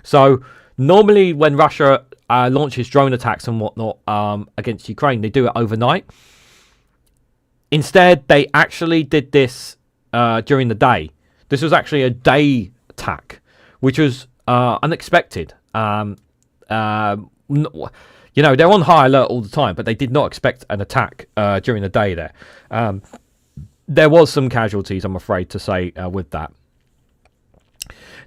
So normally when Russia launches drone attacks and whatnot against Ukraine, they do it overnight. Instead, they actually did this during the day. This was actually a day attack, which was unexpected. You know, they're on high alert all the time, but they did not expect an attack during the day there. There was some casualties, I'm afraid to say, with that.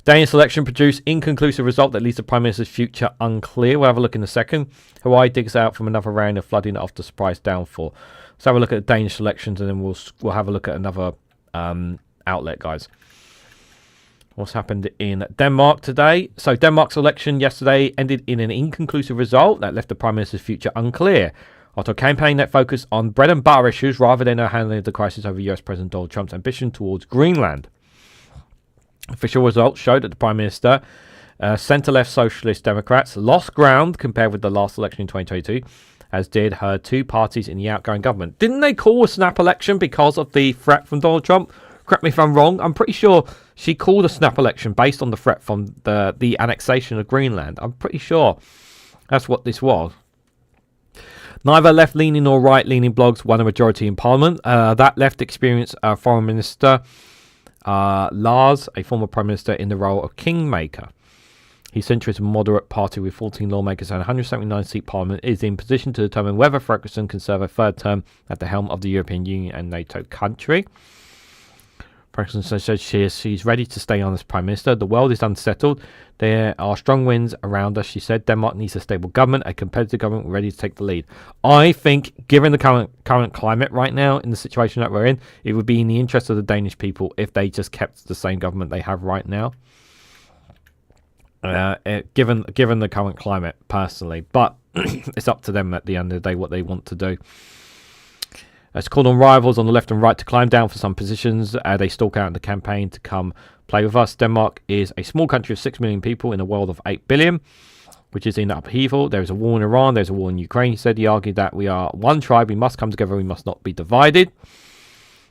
Danish election produced inconclusive result that leaves the Prime Minister's future unclear. We'll have a look in a second. Hawaii digs out from another round of flooding after surprise downfall. Let's have a look at the Danish elections, and then we'll have a look at another outlet, guys. What's happened in Denmark today? So Denmark's election yesterday ended in an inconclusive result that left the Prime Minister's future unclear. After a campaign that focused on bread and butter issues rather than handling the crisis over US President Donald Trump's ambition towards Greenland. Official results showed that the Prime Minister, centre-left Socialist Democrats, lost ground compared with the last election in 2022, as did her two parties in the outgoing government. Didn't they call a snap election because of the threat from Donald Trump? Correct me if I'm wrong. I'm pretty sure she called a snap election based on the threat from the annexation of Greenland. I'm pretty sure that's what this was. Neither left-leaning nor right-leaning blogs won a majority in Parliament. That left experienced Foreign Minister Lars, a former Prime Minister, in the role of kingmaker. His centrist moderate party with 14 lawmakers and 179-seat Parliament is in position to determine whether Ferguson can serve a third term at the helm of the European Union and NATO country. Ferguson said she's ready to stay on as Prime Minister. The world is unsettled. There are strong winds around us, she said. Denmark needs a stable government, a competitive government ready to take the lead. I think, given the current climate right now, in the situation that we're in, it would be in the interest of the Danish people if they just kept the same government they have right now. Given the current climate, personally. But it's up to them at the end of the day what they want to do. It's called on rivals on the left and right to climb down for some positions. They stalk out in the campaign to come play with us. Denmark is a small country of 6 million people in a world of 8 billion, which is in upheaval. There is a war in Iran. There's a war in Ukraine. He said. He argued that we are one tribe. We must come together. We must not be divided.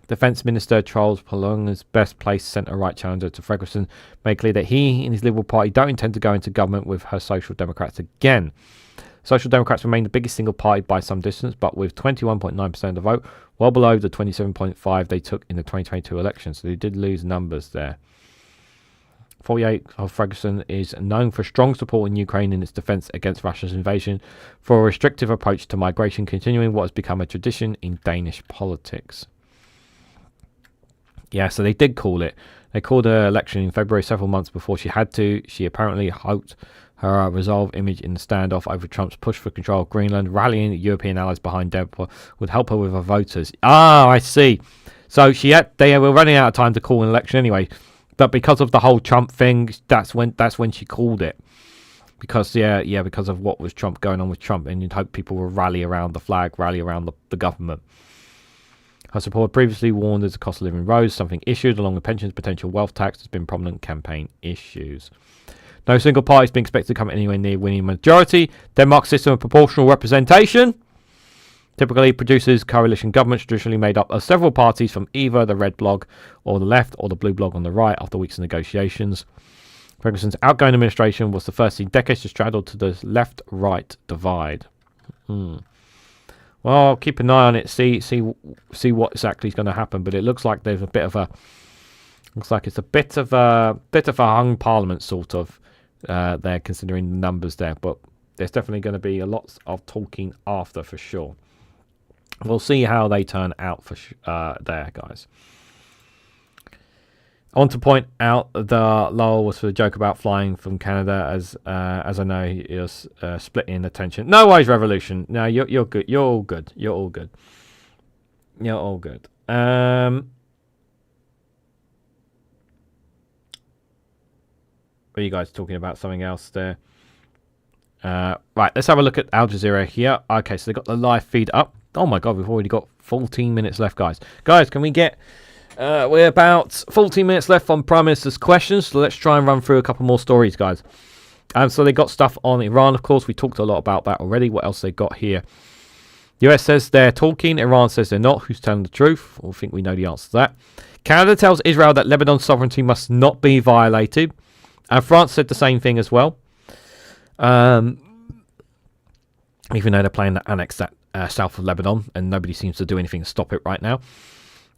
Defence Minister Charles Palunga's best placed centre-right challenger to Ferguson made clear that he and his Liberal Party don't intend to go into government with her Social Democrats again. Social Democrats remain the biggest single party by some distance, but with 21.9% of the vote, well below the 27.5% they took in the 2022 election. So they did lose numbers there. 48 of Ferguson is known for strong support in Ukraine in its defence against Russia's invasion, for a restrictive approach to migration, continuing what has become a tradition in Danish politics. Yeah, so they did call it. They called her election in February, several months before she had to. She apparently hoped her resolve image in the standoff over Trump's push for control of Greenland, rallying European allies behind Denmark, would help her with her voters. Ah, I see. So they were running out of time to call an election anyway, but because of the whole Trump thing, that's when she called it. Because because of what was Trump going on with Trump, and you'd hope people will rally around the flag, rally around the government. Her support previously warned as the cost of living rose, something issued along with pensions, potential wealth tax has been prominent campaign issues. No single party is being expected to come anywhere near winning a majority. Denmark's system of proportional representation typically produces coalition governments traditionally made up of several parties from either the red bloc or the left or the blue bloc on the right after weeks of negotiations. Ferguson's outgoing administration was the first in decades to straddle to the left-right divide. Well, keep an eye on it, see what exactly is going to happen. But it looks like there's a bit of a hung parliament sort of there, considering the numbers there. But there's definitely going to be a lot of talking after for sure. We'll see how they turn out for there, guys. I want to point out the lull was for the joke about flying from Canada, as I know he was splitting attention. No worries, Revolution. No, you're good. You're all good. You're all good. You're all good. What are you guys talking about? Something else there. Right, let's have a look at Al Jazeera here. Okay, so they got the live feed up. Oh my god, we've already got 14 minutes left, guys. Guys, can we get... we're about 14 minutes left on Prime Minister's questions, so let's try and run through a couple more stories, guys. So they got stuff on Iran, of course. We talked a lot about that already. What else they got here? US says they're talking. Iran says they're not. Who's telling the truth? I think we know the answer to that. Canada tells Israel that Lebanon's sovereignty must not be violated. And France said the same thing as well. Even though they're planning to annex that south of Lebanon, and nobody seems to do anything to stop it right now.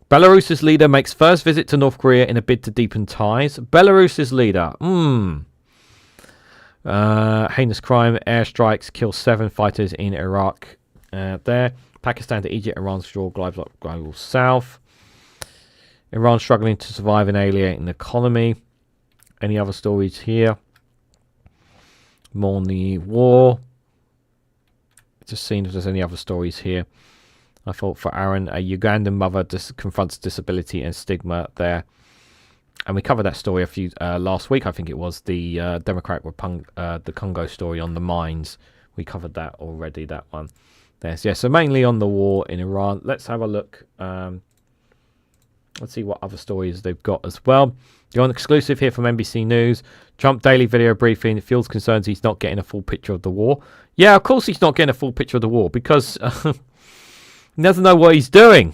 Belarus's leader makes first visit to North Korea in a bid to deepen ties. Belarus's leader. Heinous crime. Airstrikes kill 7 fighters in Iraq. There. Pakistan to Egypt. Iran's draw global south. Iran struggling to survive and alienate an economy. Any other stories here? More on the war. Just seeing if there's any other stories here. I thought for Aaron, a Ugandan mother confronts disability and stigma there. And we covered that story a few last week. I think it was the Democratic the Congo story on the mines. We covered that already, that one. There's, yeah, so mainly on the war in Iran. Let's have a look. Let's see what other stories they've got as well. You're on exclusive here from NBC News. Trump daily video briefing. Fields concerns he's not getting a full picture of the war. Yeah, of course he's not getting a full picture of the war because he doesn't know what he's doing.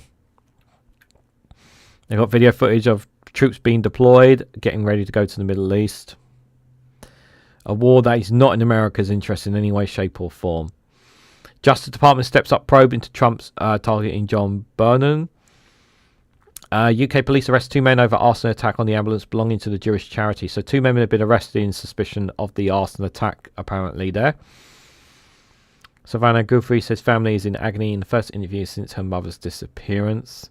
They've got video footage of troops being deployed, getting ready to go to the Middle East. A war that is not in America's interest in any way, shape or form. Justice Department steps up probe into Trump's targeting John Brennan. UK police arrest 2 men over arson attack on the ambulance belonging to the Jewish charity. So 2 men have been arrested in suspicion of the arson attack, apparently there. Savannah Guthrie says family is in agony in the first interview since her mother's disappearance.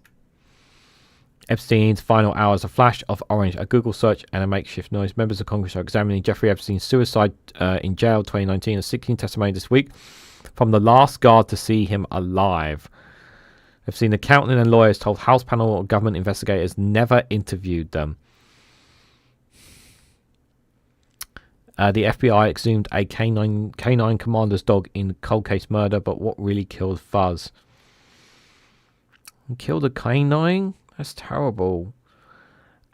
Epstein's final hours, a flash of orange, a Google search and a makeshift noise. Members of Congress are examining Jeffrey Epstein's suicide in jail 2019. A 16 testimony this week from the last guard to see him alive. I've seen accountant and lawyers told House panel of government investigators never interviewed them. The FBI exhumed a canine commander's dog in cold case murder, but what really killed Fuzz? Killed a canine? That's terrible.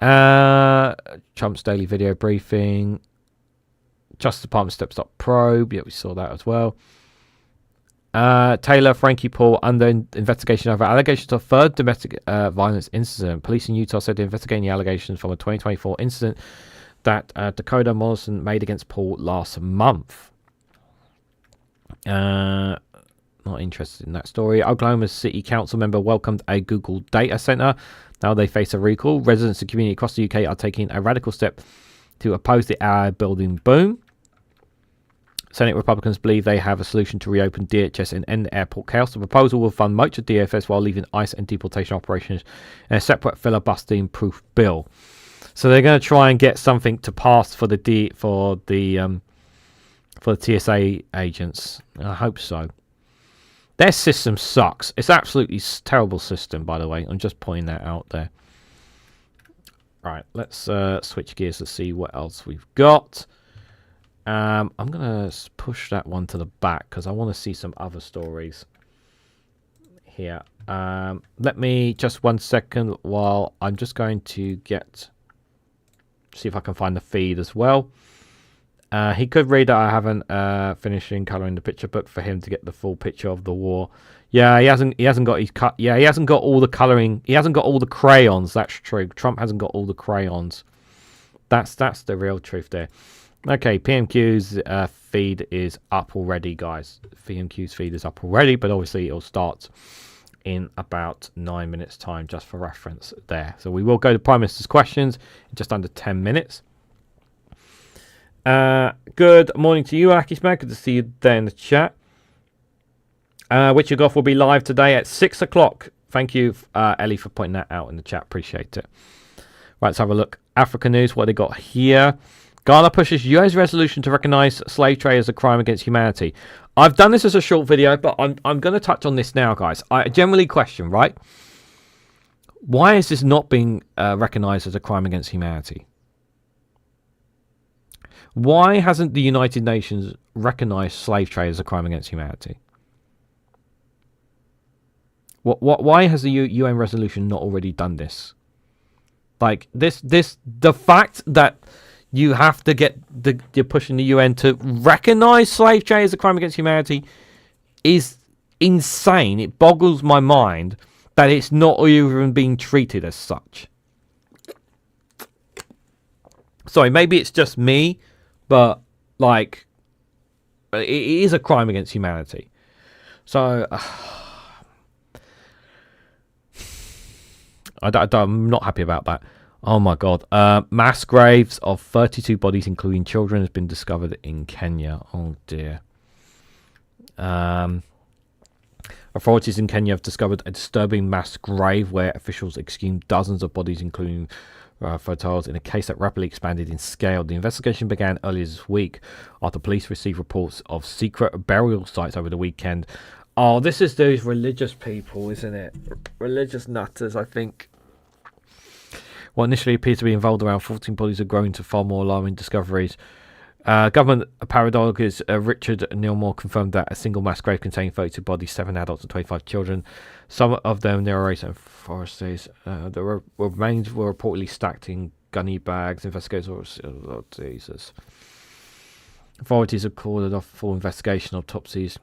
Trump's daily video briefing. Justice Department steps up probe. Yeah, we saw that as well. Taylor, Frankie Paul under investigation over allegations of third domestic violence incident. Police in Utah said they're investigating the allegations from a 2024 incident that Dakota Morrison made against Paul last month. Not interested in that story. Oklahoma City Council member welcomed a Google data center. Now they face a recall. Residents and community across the UK are taking a radical step to oppose the AI building boom. Senate Republicans believe they have a solution to reopen DHS and end airport chaos. The proposal will fund much of DFS while leaving ICE and deportation operations in a separate filibustering-proof bill. So they're going to try and get something to pass for the TSA agents. I hope so. Their system sucks. It's absolutely terrible system, by the way. I'm just pointing that out there. Right, let's switch gears to see what else we've got. I'm going to push that one to the back because I want to see some other stories here. Let me just 1 second while I'm just going to see if I can find the feed as well. He could read that I haven't finishing colouring the picture book for him to get the full picture of the war. Yeah, he hasn't got his cut. Yeah, he hasn't got all the colouring. He hasn't got all the crayons. That's true. Trump hasn't got all the crayons. That's the real truth there. Okay, PMQ's feed is up already, guys. PMQ's feed is up already, but obviously it'll start in about 9 minutes' time, just for reference there. So we will go to Prime Minister's questions in just under 10 minutes. Good morning to you, Akisman. Good to see you there in the chat. Witcher Goth will be live today at 6 o'clock. Thank you, Ellie, for pointing that out in the chat. Appreciate it. Right, let's have a look. Africa news, what they got here. Ghana pushes US resolution to recognize slave trade as a crime against humanity. I've done this as a short video, but I'm going to touch on this now, guys. I generally question, right? Why is this not being recognized as a crime against humanity? Why hasn't the United Nations recognized slave trade as a crime against humanity? Why has the UN resolution not already done this? Like the fact that you have to you're pushing the UN to recognize slave trade as a crime against humanity is insane. It boggles my mind that it's not even being treated as such. Sorry, maybe it's just me, but like it is a crime against humanity. So I'm not happy about that. Oh my god. Mass graves of 32 bodies, including children, has been discovered in Kenya. Oh dear. Authorities in Kenya have discovered a disturbing mass grave where officials exhumed dozens of bodies, including photos, in a case that rapidly expanded in scale. The investigation began earlier this week after police received reports of secret burial sites over the weekend. Oh, this is those religious people, isn't it? Religious nutters, I think. What initially appeared to be involved around 14 bodies have grown to far more alarming discoveries. Government paradoxologist Richard Neilmore confirmed that a single mass grave containing 32 bodies, 7 adults and 25 children, some of them near race and forests. The remains were reportedly stacked in gunny bags. Investigators, oh Jesus. Authorities have called off full investigation autopsies.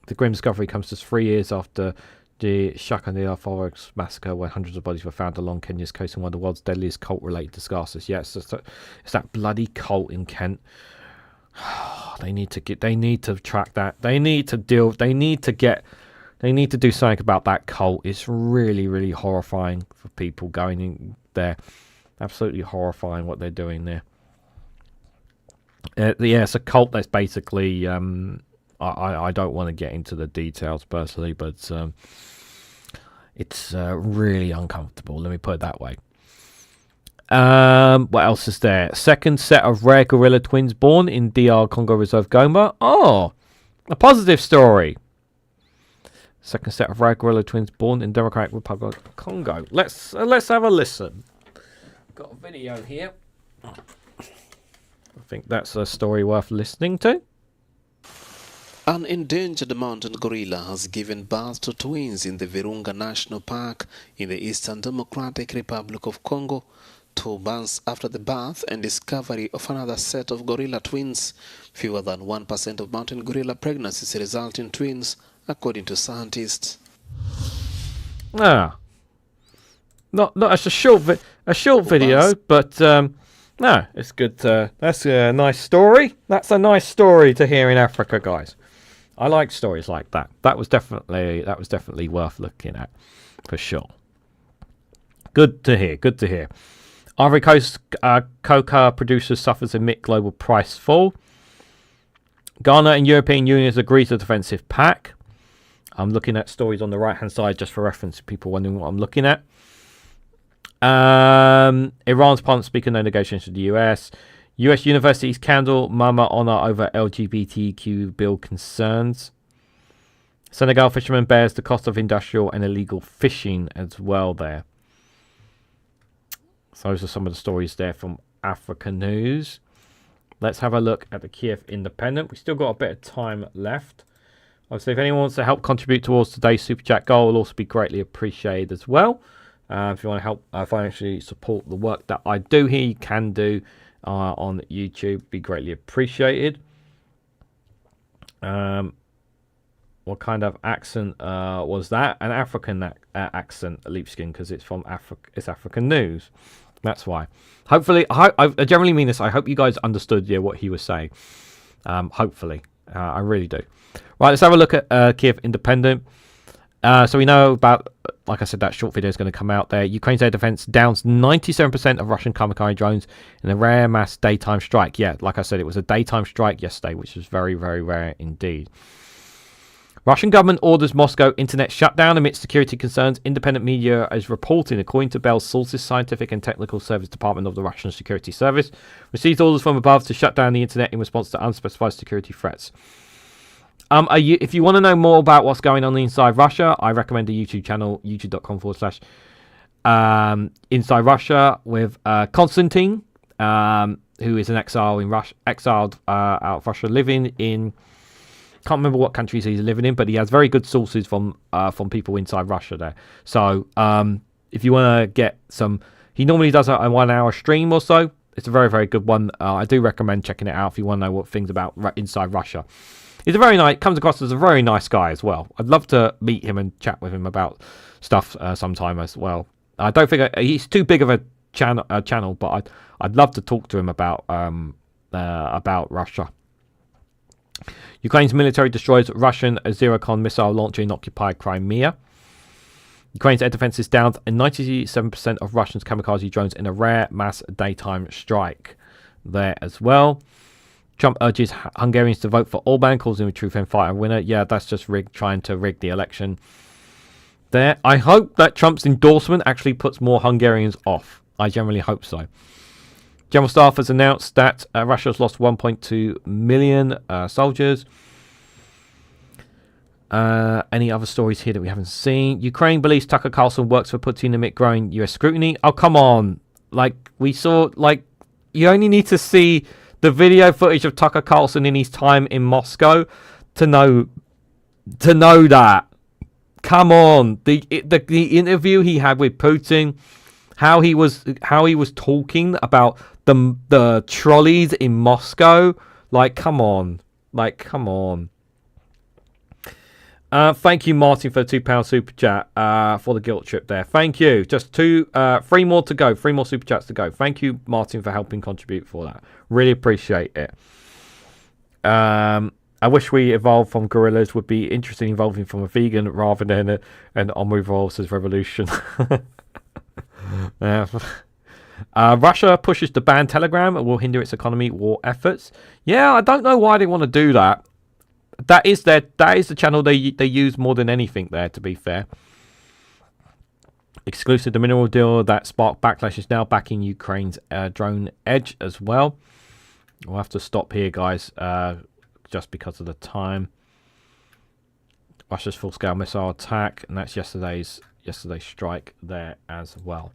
The grim discovery comes just 3 years after the Shakaneer Forest massacre, where hundreds of bodies were found along Kenya's coast in one of the world's deadliest cult-related disasters. Yes, it's that bloody cult in Kent. They need to track that. They need to do something about that cult. It's really, really horrifying for people going in there. Absolutely horrifying what they're doing there. Yeah, it's a cult that's basically I don't want to get into the details personally, but it's really uncomfortable. Let me put it that way. What else is there? Second set of rare gorilla twins born in DR Congo Reserve Goma. Oh, a positive story. Second set of rare gorilla twins born in Democratic Republic of Congo. Let's have a listen. Got a video here. I think that's a story worth listening to. An endangered mountain gorilla has given birth to twins in the Virunga National Park in the Eastern Democratic Republic of Congo, 2 months after the birth and discovery of another set of gorilla twins. Fewer than 1% of mountain gorilla pregnancies result in twins, according to scientists. Not it's a short video, but no, it's good. That's a nice story. That's a nice story to hear in Africa, guys. I like stories like that. That was definitely worth looking at, for sure. Good to hear. Good to hear. Ivory Coast cocoa producers suffers amid global price fall. Ghana and European Union agree to defensive pact. I'm looking at stories on the right-hand side just for reference. People wondering what I'm looking at. Iran's parliament speaker, no negotiations with the US. US universities candle Mama honor over LGBTQ bill concerns. Senegal fisherman bears the cost of industrial and illegal fishing as well there. So those are some of the stories there from Africa News. Let's have a look at the Kiev Independent. We've still got a bit of time left. Obviously, if anyone wants to help contribute towards today's Super Chat goal, will also be greatly appreciated as well. If you want to help financially support the work that I do here, you can do on YouTube. Be greatly appreciated. What kind of accent was that? An African accent, Leapskin, because it's from Africa. It's African News. That's why. Hopefully, I generally mean this. I hope you guys understood what he was saying. Hopefully, I really do. Right, let's have a look at Kiev Independent. So we know about, like I said, that short video is going to come out there. Ukraine's air defense downs 97% of Russian kamikaze drones in a rare mass daytime strike. Yeah, like I said, it was a daytime strike yesterday, which was very, very rare indeed. Russian government orders Moscow internet shutdown amid security concerns. Independent media is reporting, according to Bell's sources, Scientific and Technical Service Department of the Russian Security Service received orders from above to shut down the internet in response to unspecified security threats. If you want to know more about what's going on inside Russia, I recommend the YouTube channel, youtube.com/Inside Russia with Konstantin. who is an exile in Russia, exiled out of Russia, living in, can't remember what countries he's living in, but he has very good sources from people inside Russia there. So if you want to get some, he normally does a 1 hour stream or so. It's a very, very good one. I do recommend checking it out if you want to know what things about inside Russia. He's a very nice, comes across as a very nice guy as well. I'd love to meet him and chat with him about stuff sometime as well. I don't think he's too big of a channel, but I'd love to talk to him about Russia. Ukraine's military destroys Russian Zircon missile launcher in occupied Crimea. Ukraine's air defense is down, and 97% of Russians' kamikaze drones in a rare mass daytime strike there as well. Trump urges Hungarians to vote for Orban, calls him a true fan fighter winner. Yeah, that's just trying to rig the election there. I hope that Trump's endorsement actually puts more Hungarians off. I generally hope so. General Staff has announced that Russia has lost 1.2 million soldiers. Any other stories here that we haven't seen? Ukraine believes Tucker Carlson works for Putin amid growing US scrutiny. Oh, come on. Like, we saw, like, you only need to see the video footage of Tucker Carlson in his time in Moscow to know that. Come on. The interview he had with Putin, how he was talking about the trolleys in Moscow. Like, come on. Thank you, Martin, for the £2 super chat for the guilt trip there. Thank you. Just 3 more to go. 3 more super chats to go. Thank you, Martin, for helping contribute for that. Really appreciate it. I wish we evolved from gorillas. Would be interesting evolving from a vegan rather than an omnivorous revolution. Russia pushes to ban Telegram and will hinder its economy war efforts. Yeah, I don't know why they want to do that. That is the channel they use more than anything there, to be fair. Exclusive, the mineral deal that sparked backlash is now backing Ukraine's drone edge as well. We'll have to stop here, guys, just because of the time. Russia's full-scale missile attack, and that's yesterday's strike there as well.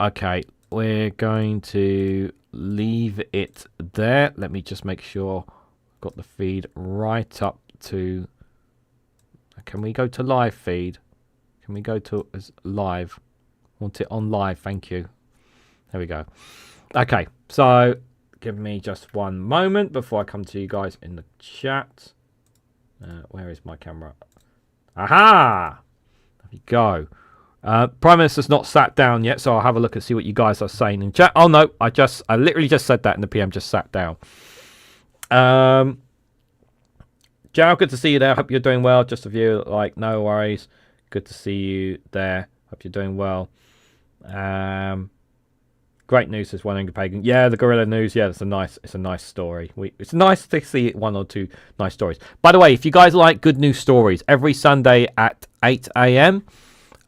Okay, we're going to leave it there. Let me just make sure I've got the feed right up to... Can we go to live feed? Can we go to as live? I want it on live, thank you. There we go. Okay, so give me just one moment before I come to you guys in the chat. Where is my camera? Aha! There we go. Prime Minister's not sat down yet, so I'll have a look and see what you guys are saying in chat. Oh no, I literally just said that and the PM just sat down. Joe, good to see you there. Hope you're doing well. Just a view, like, no worries. Good to see you there. Hope you're doing well. Great news, says one angry pagan. Yeah, the gorilla news. Yeah, it's a nice story. It's nice to see 1 or 2 nice stories. By the way, if you guys like good news stories, every Sunday at 8 a.m.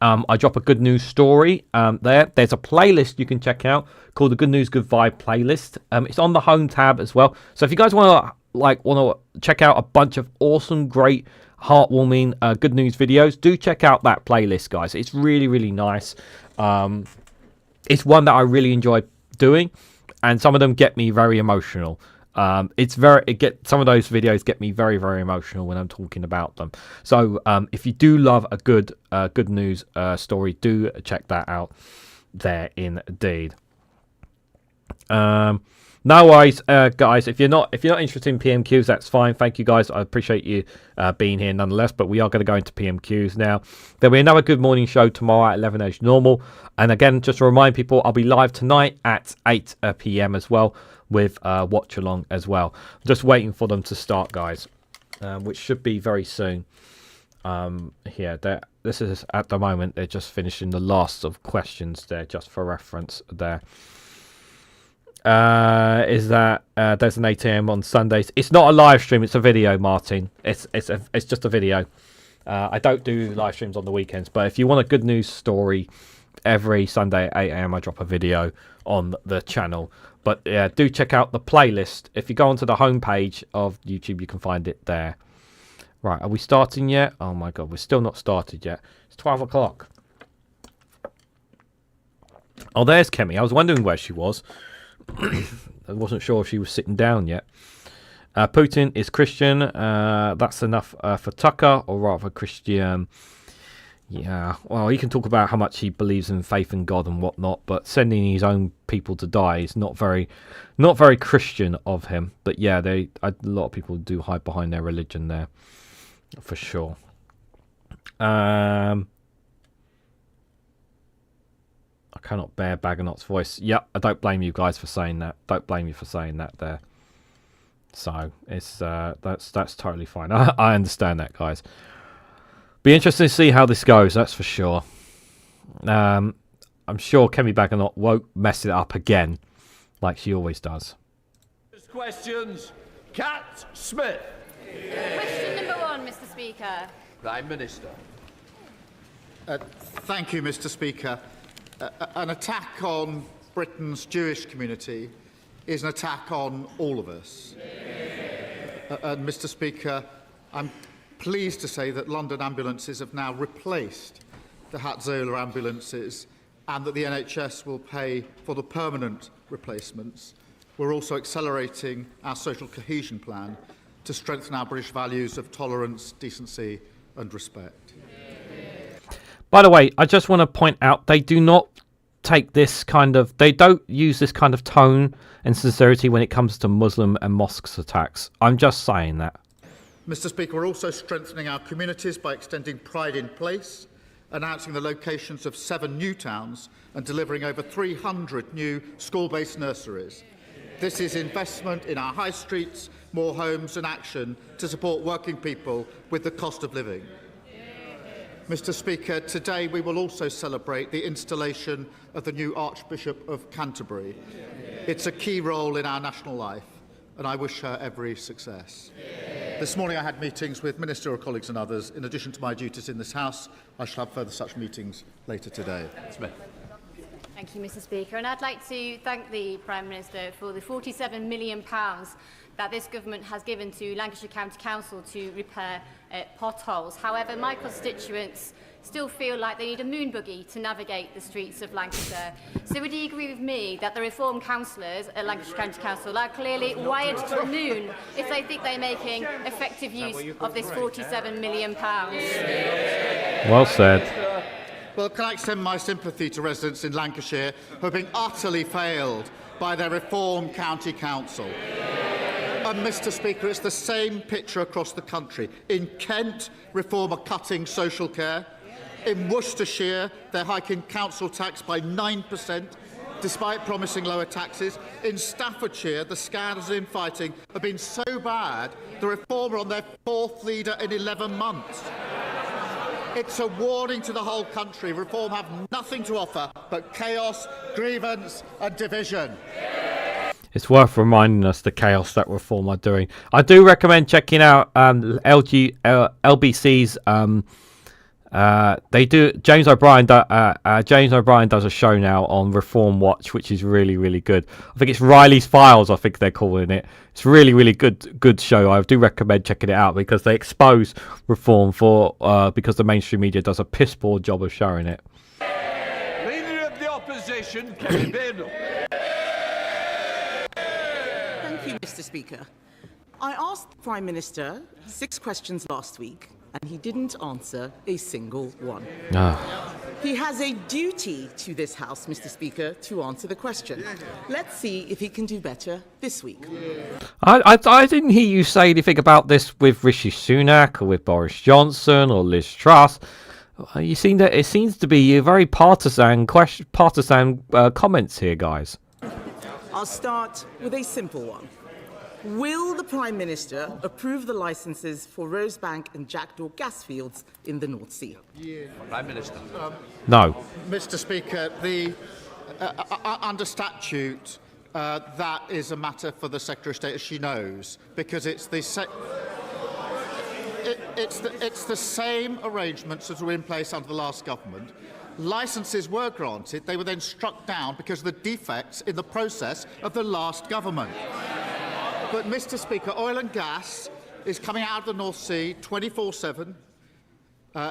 I drop a good news story there. There's a playlist you can check out called the Good News Good Vibe playlist. It's on the home tab as well. So if you guys want to check out a bunch of awesome, great, heartwarming good news videos, do check out that playlist, guys. It's really, really nice. It's one that I really enjoy doing, and some of them get me very emotional. Some of those videos get me very, very emotional when I'm talking about them. So if you do love a good news story, do check that out there indeed. No worries, guys. If you're not interested in PMQs, that's fine. Thank you, guys. I appreciate you being here nonetheless. But we are going to go into PMQs now. There'll be another Good Morning show tomorrow at 11 as normal. And again, just to remind people, I'll be live tonight at 8 p.m. as well with watch along as well. I'm just waiting for them to start, guys, which should be very soon. Here, this is at the moment. They're just finishing the last of questions there, just for reference there. Is that there's an 8 a.m. on Sundays. It's not a live stream, it's a video, Martin. It's just a video. I don't do live streams on the weekends, but if you want a good news story, every Sunday at 8 a.m. I drop a video on the channel. But yeah, do check out the playlist. If you go onto the homepage of YouTube, you can find it there. Right, are we starting yet? Oh my god, we're still not started yet. It's 12 o'clock. Oh, there's Kemi. I was wondering where she was. I wasn't sure if she was sitting down yet. Putin is Christian. That's enough for Tucker, or rather Christian. Yeah, well, he can talk about how much he believes in faith in God and whatnot, but sending his own people to die is not very Christian of him. But yeah, a lot of people do hide behind their religion there, for sure. I cannot bear Bagonot's voice. Yep, I don't blame you guys for saying that. Don't blame you for saying that there. So it's that's totally fine. I understand that, guys. Be interesting to see how this goes, that's for sure. I'm sure Kemi Bagonot won't mess it up again, like she always does. Questions. Cat Smith. Question number 1, Mr. Speaker. Prime Minister. Thank you, Mr. Speaker. An attack on Britain's Jewish community is an attack on all of us. And Mr. Speaker, I'm pleased to say that London ambulances have now replaced the Hatzola ambulances and that the NHS will pay for the permanent replacements. We're also accelerating our social cohesion plan to strengthen our British values of tolerance, decency and respect. By the way, I just want to point out they do not take this kind of... They don't use this kind of tone and sincerity when it comes to Muslim and mosques attacks. I'm just saying that. Mr. Speaker, we're also strengthening our communities by extending Pride in Place, announcing the locations of 7 new towns and delivering over 300 new school-based nurseries. This is investment in our high streets, more homes and action to support working people with the cost of living. Mr. Speaker, today we will also celebrate the installation of the new Archbishop of Canterbury. It's a key role in our national life, and I wish her every success. This morning I had meetings with ministerial colleagues and others. In addition to my duties in this House, I shall have further such meetings later today. Smith. Thank you, Mr. Speaker. And I'd like to thank the Prime Minister for the £47 million that this government has given to Lancashire County Council to repair potholes. However, my constituents still feel like they need a moon buggy to navigate the streets of Lancashire. So would you agree with me that the reform councillors at Lancashire County Council are clearly wired to the moon if they think they're making effective use of this £47 million? Well said. Well, can I extend my sympathy to residents in Lancashire who are being utterly failed by their reform county council? And, Mr. Speaker, it's the same picture across the country. In Kent, Reform are cutting social care. In Worcestershire, they're hiking council tax by 9%, despite promising lower taxes. In Staffordshire, the scandals in fighting have been so bad, the Reform are on their 4th leader in 11 months. It's a warning to the whole country. Reform have nothing to offer but chaos, grievance and division. It's worth reminding us the chaos that Reform are doing. I do recommend checking out LBC's. They do. James O'Brien does a show now on Reform Watch, which is really, really good. I think it's Riley's Files. I think they're calling it. It's really, really good show. I do recommend checking it out because they expose Reform because the mainstream media does a piss poor job of showing it. Leader of the Opposition, Kemi Bagonot. Thank you, Mr. Speaker. I asked the Prime Minister 6 questions last week, and he didn't answer a single one. He has a duty to this House, Mr. Speaker, to answer the question. Let's see if he can do better this week. I didn't hear you say anything about this with Rishi Sunak or with Boris Johnson or Liz Truss. It seems to be a very partisan comments here, guys. I'll start with a simple one. Will the Prime Minister approve the licences for Rosebank and Jackdaw gas fields in the North Sea? Prime Minister. No. Mr. Speaker, under statute, that is a matter for the Secretary of State, as she knows, because it's the same arrangements that were in place under the last government. Licences were granted, they were then struck down because of the defects in the process of the last government. But, Mr. Speaker, oil and gas is coming out of the North Sea 24/7.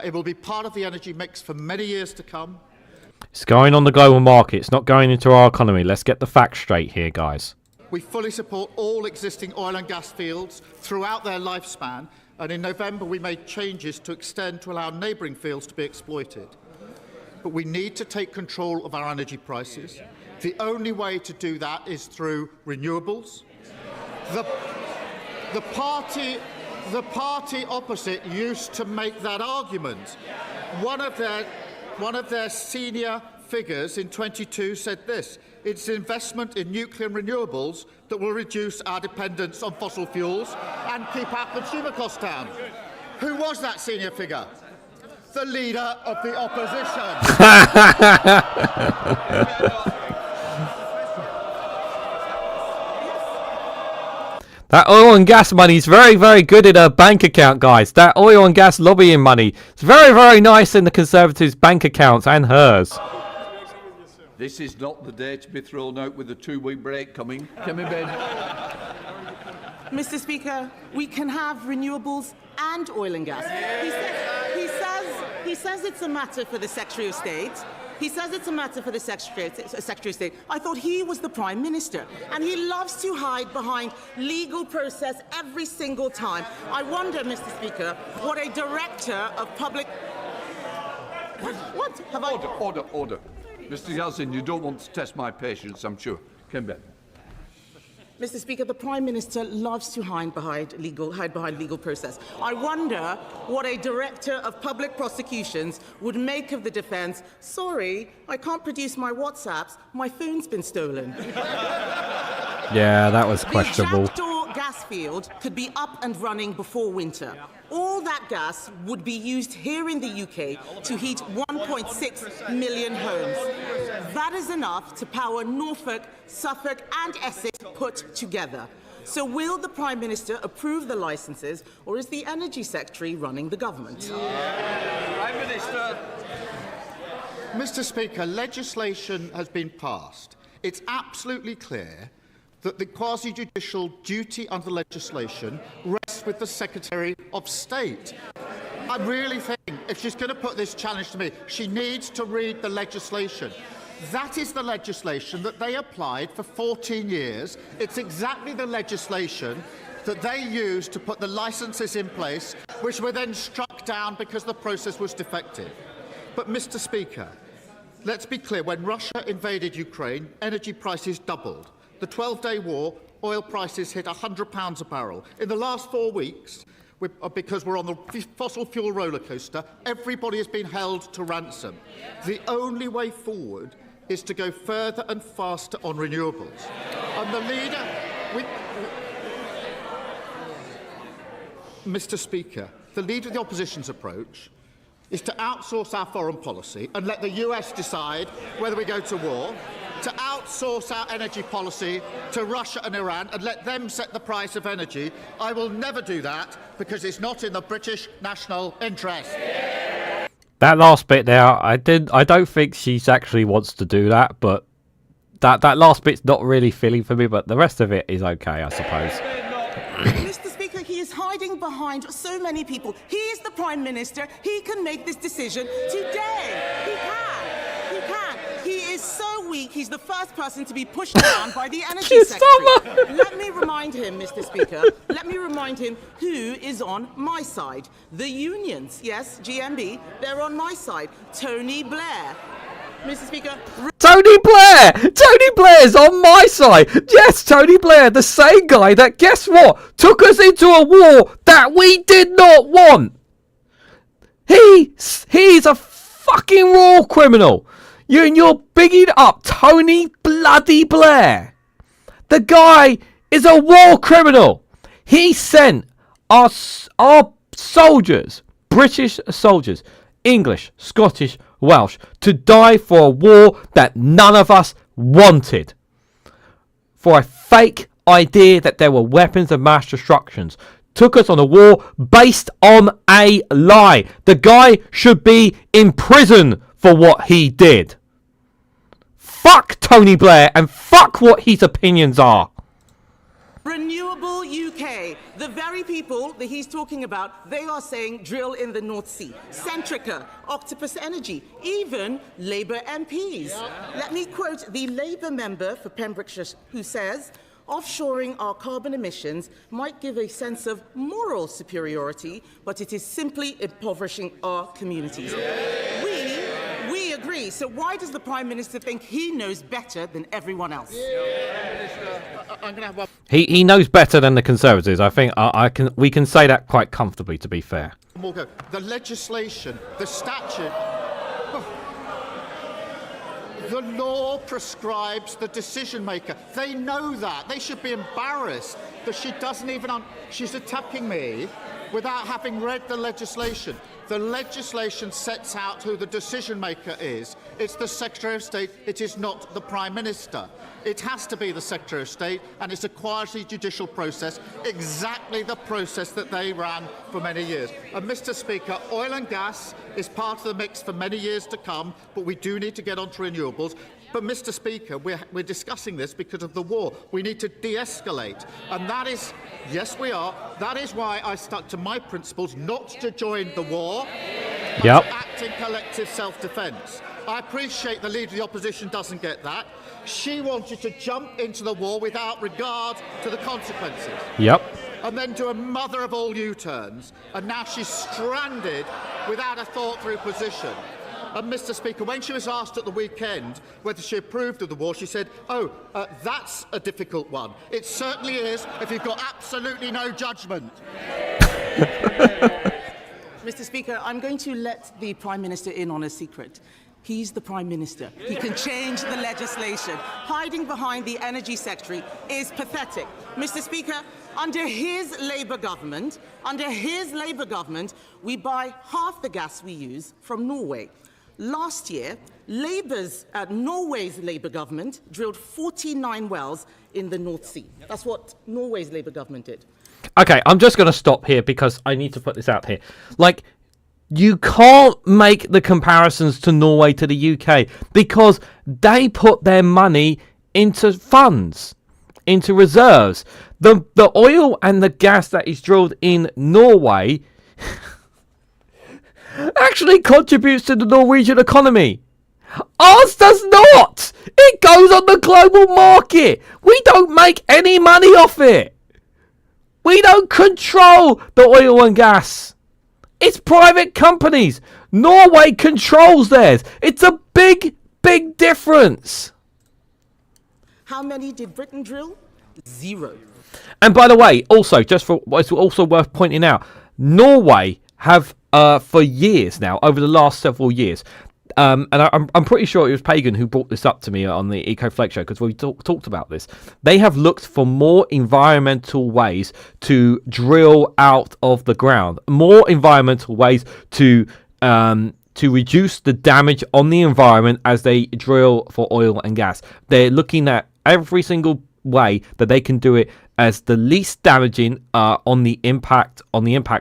It will be part of the energy mix for many years to come. It's going on the global market. It's not going into our economy. Let's get the facts straight here, guys. We fully support all existing oil and gas fields throughout their lifespan, and in November we made changes to extend to allow neighbouring fields to be exploited. But we need to take control of our energy prices. The only way to do that is through renewables. The party opposite used to make that argument. One of their senior figures in 22 said this: it's investment in nuclear and renewables that will reduce our dependence on fossil fuels and keep our consumer costs down. Who was that senior figure? The leader of the opposition. That oil and gas money is very, very good in her bank account, guys. That oil and gas lobbying money. It's very, very nice in the Conservatives' bank accounts and hers. This is not the day to be thrown out with a 2-week break coming. Come in bed. Mr. Speaker, we can have renewables and oil and gas. He says it's a matter for the Secretary of State. He says it's a matter for the Secretary of State. I thought he was the Prime Minister, and he loves to hide behind legal process every single time. I wonder, Mr. Speaker, what a Director of Public... What? Have I... Order. Mr. Yeltsin, you don't want to test my patience, I'm sure. Come back. Mr. Speaker, the Prime Minister loves to hide behind legal process. I wonder what a Director of Public Prosecutions would make of the defence. Sorry, I can't produce my WhatsApps. My phone's been stolen. Yeah, that was questionable. The Jackdaw gas field could be up and running before winter. All that gas would be used here in the UK to heat 1.6 million homes. That is enough to power Norfolk, Suffolk and Essex put together. So will the Prime Minister approve the licences, or is the Energy Secretary running the government? Prime Minister. Mr. Speaker, legislation has been passed. It's absolutely clear that the quasi-judicial duty under legislation rests with the Secretary of State. I really think if she's going to put this challenge to me, she needs to read the legislation. That is the legislation that they applied for 14 years. It's exactly the legislation that they used to put the licences in place, which were then struck down because the process was defective. But, Mr. Speaker, let's be clear, when Russia invaded Ukraine, energy prices doubled. The 12-day war, oil prices hit £100 a barrel. In the last 4 weeks, because we're on the fossil fuel roller coaster, everybody has been held to ransom. The only way forward is to go further and faster on renewables. And the leader... Mr. Speaker, the leader of the opposition's approach is to outsource our foreign policy and let the US decide whether we go to war, to outsource our energy policy to Russia and Iran and let them set the price of energy. I will never do that because it's not in the British national interest. That last bit there, I don't think she actually wants to do that, but that last bit's not really feeling for me, but the rest of it is okay, I suppose. Mr. Speaker, he is hiding behind so many people. He is the Prime Minister. He can make this decision today. He can. He is so weak, he's the first person to be pushed down by the Energy Secretary. Let me remind him, Mr. Speaker, who is on my side. The unions, yes, GMB, they're on my side. Tony Blair. Mr. Speaker... Tony Blair! Tony Blair's on my side! Yes, Tony Blair, the same guy that, guess what, took us into a war that we did not want! He's a fucking war criminal! You're bigging up Tony bloody Blair! The guy is a war criminal! He sent our soldiers, British soldiers, English, Scottish, Welsh, to die for a war that none of us wanted. For a fake idea that there were weapons of mass destruction. Took us on a war based on a lie. The guy should be in prison for what he did. Fuck Tony Blair and fuck what his opinions are. Renewable UK. The very people that he's talking about, they are saying drill in the North Sea. Centrica, Octopus Energy, even Labour MPs. Let me quote the Labour member for Pembrokeshire who says, offshoring our carbon emissions might give a sense of moral superiority, but it is simply impoverishing our communities. We agree. So why does the Prime Minister think he knows better than everyone else? I'm going to have one. He knows better than the Conservatives. I think we can say that quite comfortably, to be fair. More go. The legislation, the statute, the law prescribes the decision maker. They know that. They should be embarrassed that she doesn't even. She's attacking me without having read the legislation. The legislation sets out who the decision maker is. It's the Secretary of State. It is not the Prime Minister. It has to be the Secretary of State, and it's a quasi-judicial process, exactly the process that they ran for many years. And Mr. Speaker, oil and gas is part of the mix for many years to come, but we do need to get onto renewables. But, Mr. Speaker, we're discussing this because of the war. We need to de-escalate. And that is, yes, we are. That is why I stuck to my principles not to join the war, but to act in collective self-defence. I appreciate the Leader of the Opposition doesn't get that. She wanted to jump into the war without regard to the consequences. And then do a mother of all U-turns. And now she's stranded without a thought-through position. And Mr. Speaker, when she was asked at the weekend whether she approved of the war, she said, that's a difficult one. It certainly is if you've got absolutely no judgment. Mr. Speaker, I'm going to let the Prime Minister in on a secret. He's the Prime Minister. He can change the legislation. Hiding behind the Energy Secretary is pathetic. Mr. Speaker, under his Labour government, we buy half the gas we use from Norway. Last year, Norway's Labour government drilled 49 wells in the North Sea. That's what Norway's Labour government did. Okay, I'm just going to stop here because I need to put this out here. Like, you can't make the comparisons to Norway to the UK because they put their money into funds, into reserves. The oil and the gas that is drilled in Norway actually contributes to the Norwegian economy. Ours does not. It goes on the global market. We don't make any money off it. We don't control the oil and gas. It's private companies. Norway controls theirs. It's a big, big difference. How many did Britain drill? 0. And by the way, also, it's also worth pointing out, Norway have for years now, over the last several years, and I'm pretty sure it was Pagan who brought this up to me on the EcoFlex show because we talked about this. They have looked for more environmental ways to drill out of the ground, more environmental ways to reduce the damage on the environment as they drill for oil and gas. They're looking at every single way that they can do it as the least damaging on the impact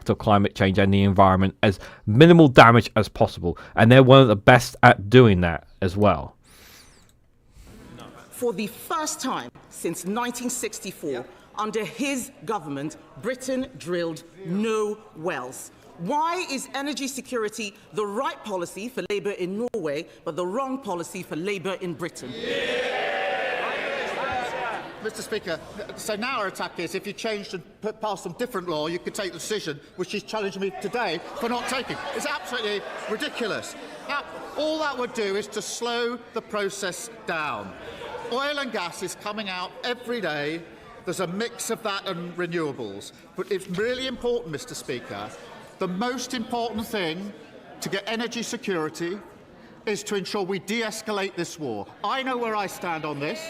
of climate change and the environment, as minimal damage as possible, and they're one of the best at doing that as well. For the first time since 1964, under his government, Britain drilled no wells. Why is energy security the right policy for Labour in Norway, but the wrong policy for Labour in Britain? Mr. Speaker, so now our attack is if you changed and passed some different law, you could take the decision, which she's challenging me today for not taking. It's absolutely ridiculous. Now, all that would do is to slow the process down. Oil and gas is coming out every day. There's a mix of that and renewables. But it's really important, Mr. Speaker, the most important thing to get energy security is to ensure we de-escalate this war. I know where I stand on this.